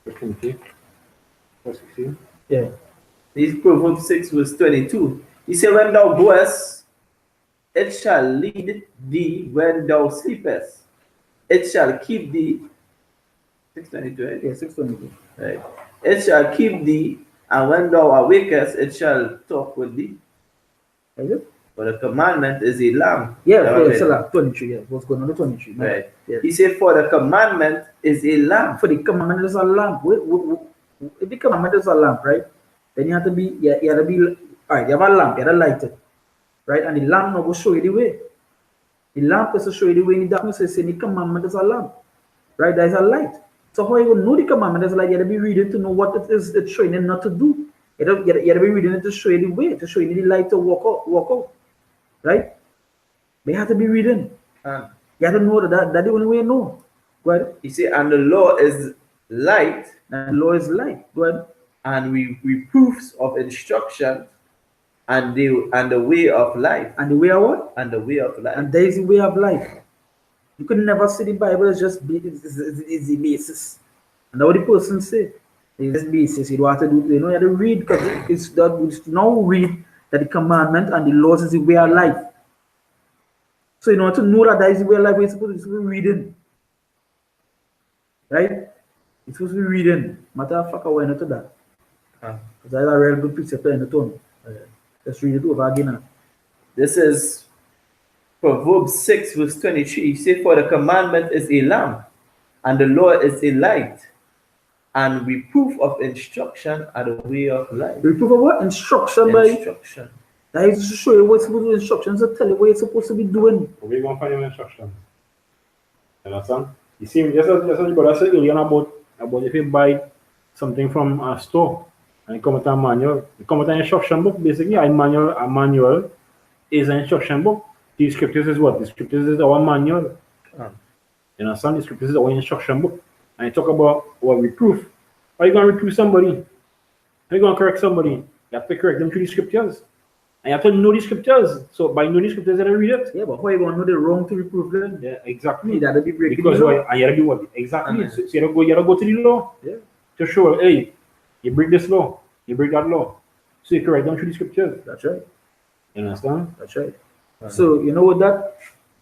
Okay. 16. Yeah. This Proverbs 6 verse 22. He said, when thou goest, it shall lead thee when thou sleepest. It shall keep thee. 6:22, right? Yeah. 6:22. Right. It shall keep thee, and when thou awakest, it shall talk with thee. Is it? For the commandment is a lamp. Yeah, That for was the it. 23, yeah. What's going on the 23? No? Right. Yeah. He said, for the commandment is a lamp. For the commandment is a lamp. If the commandment is a lamp, right? Then you have to be, you have to be, all right, you have a lamp, you have to light it, right? And the lamp now will show you the way. The lamp is to show you the way in the darkness. So the commandment is a lamp, right? There is a light. So how you will know the commandment is like you have to be reading to know what it is it's showing you not to do. You have to be reading it to show you the way, to show you the light to walk out, right? But you have to be reading. And You have to know that that's the only way you know. Go ahead. he said, and the law is light, And law is light. Go ahead. and we reproofs of instruction, and the way of life. And the way of what? And the way of life. And there is the way of life. You could never see the Bible as just it's the basis. And that's what the person say. It's the basis. You don't have to do, you know, you have to read because it's now read that the commandment and the laws is the way of life. So in order to know that is the way of life, you're supposed to be reading. Right? It's supposed to be reading. Matter of fact, I went into that. Because I have a real good precept in the tone. Let's read it over again. This is Proverbs 6, verse 23. He said, for the commandment is a lamp, and the law is a light, and reproof of instruction are the way of life. Reproof of what? Instruction by. Instruction. That is to show you what's supposed to do instructions to tell you what you're supposed to be doing. Where you gonna find your instructions? You understand? You see, just as the brother said earlier about if you buy something from a store and it come with a manual, it come with an instruction book. Basically, a manual is an instruction book. The scriptures is what? The scriptures is our manual. You understand? The scriptures is our instruction book. And you talk about what reproof. How are you gonna reproof somebody? How are you gonna correct somebody? You have to correct them through the scriptures. And you have to know the scriptures. So by knowing the scriptures, you have to read it. Yeah, but how are you going to know the wrong to reprove them? Yeah, exactly. You got to be breaking because the law. and you have to be what? Exactly. So you have to go to the law. Yeah. To show, hey, you break this law, you break that law. So you correct them through the scriptures. That's right. You understand? That's right. So you know what that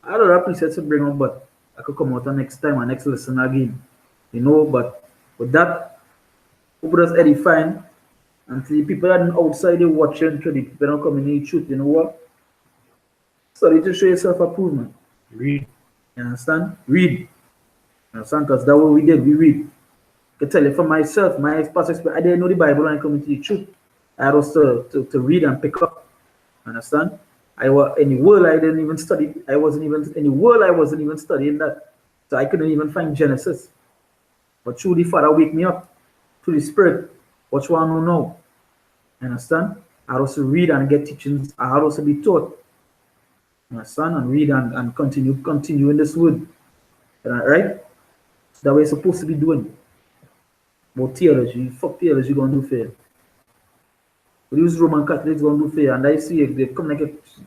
I don't have precepts to bring up, but I could come out the next time, our next lesson again. You know, but with that, hope us edifying. And to the people that are outside they watching, to the people that are coming in the truth, you know what? Study to show yourself approved. Read. You understand? Read. You understand? Because that's what we did. We read. I can tell you for myself, my past experience, I didn't know the Bible when I come into the truth. I had also to read and pick up. Understand? I was in the world I didn't even study. I wasn't even in the world I wasn't even studying that. So I couldn't even find Genesis. But through the Father wake me up. Through the Spirit. What you want to know? Understand? I also read and get teachings. I also be taught. Understand? And read and continue in this word. Right? So that way it's supposed to be doing. But theology, fuck theology, gonna do fair. But these Roman Catholics gonna do fair, and I see if they come like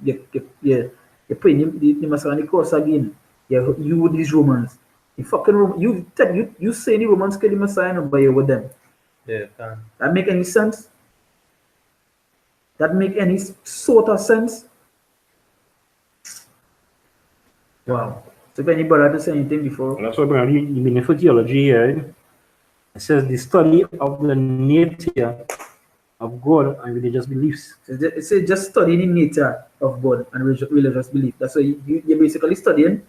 you're putting the Messiah on the cross again. Yeah, you with these Romans. You fucking you say the Romans kill the Messiah, but you're with them. Yeah, That make any sense? That make any sort of sense? Wow. So if anybody had to say anything before? Well, that's what we're meaning for theology here. It says the study of the nature of God and religious beliefs. It says just studying the nature of God and religious belief. That's why you're basically studying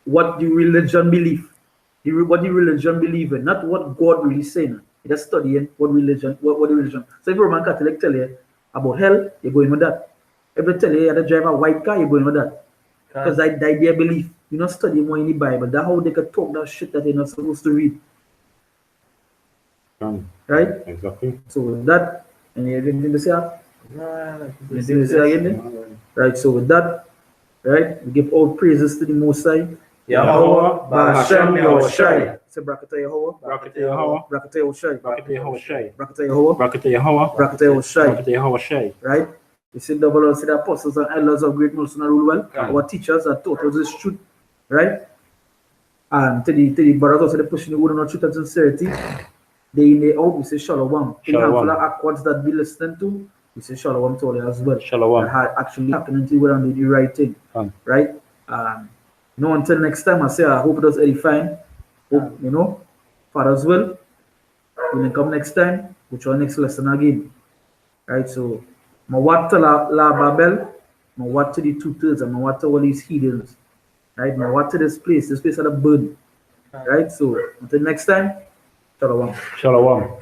what the religion believe. What the religion believe in, not what God really saying. You're just studying what the religion. So if Roman Catholic tell you about hell, you're going with that. If they tell you how to drive a white car, you're going with that. Because that's their belief. You're not studying more in the Bible. That's how they can talk that shit that they're not supposed to read. Right? Exactly. So with that, anything to say? Anything to say again? Right, so with that, right, we give all praises to the Most High. Yahweh, Ba'ashem, Yahushai. Say Brakata Yahweh. Brakata Yahweh. Brakata Yahushai. Brakata Yahushai. Brakata Yahweh. Brakata Yahweh. Brakata Yahushai. Brakata Yahushai. Right? We see double see the apostles and elders of great mercy and rule well. Right. Our teachers that taught us this truth. Right? And to the brothers also they pushing the word of truth and sincerity. They in the out, we say Shalom. In handful of accords that be listening to, we say Shalom to all as well. Shalom. That actually happening to you and do the right thing. Right? Until next time, I say I hope it was edifying. Hope, Father's will. We'll come next time with our next lesson again. Right? So Mawat la Babel, Now what to the tutors and what to all these heathens. Right? Now what to this place? This place had a burn. Right? So until next time, shalom. Shalom.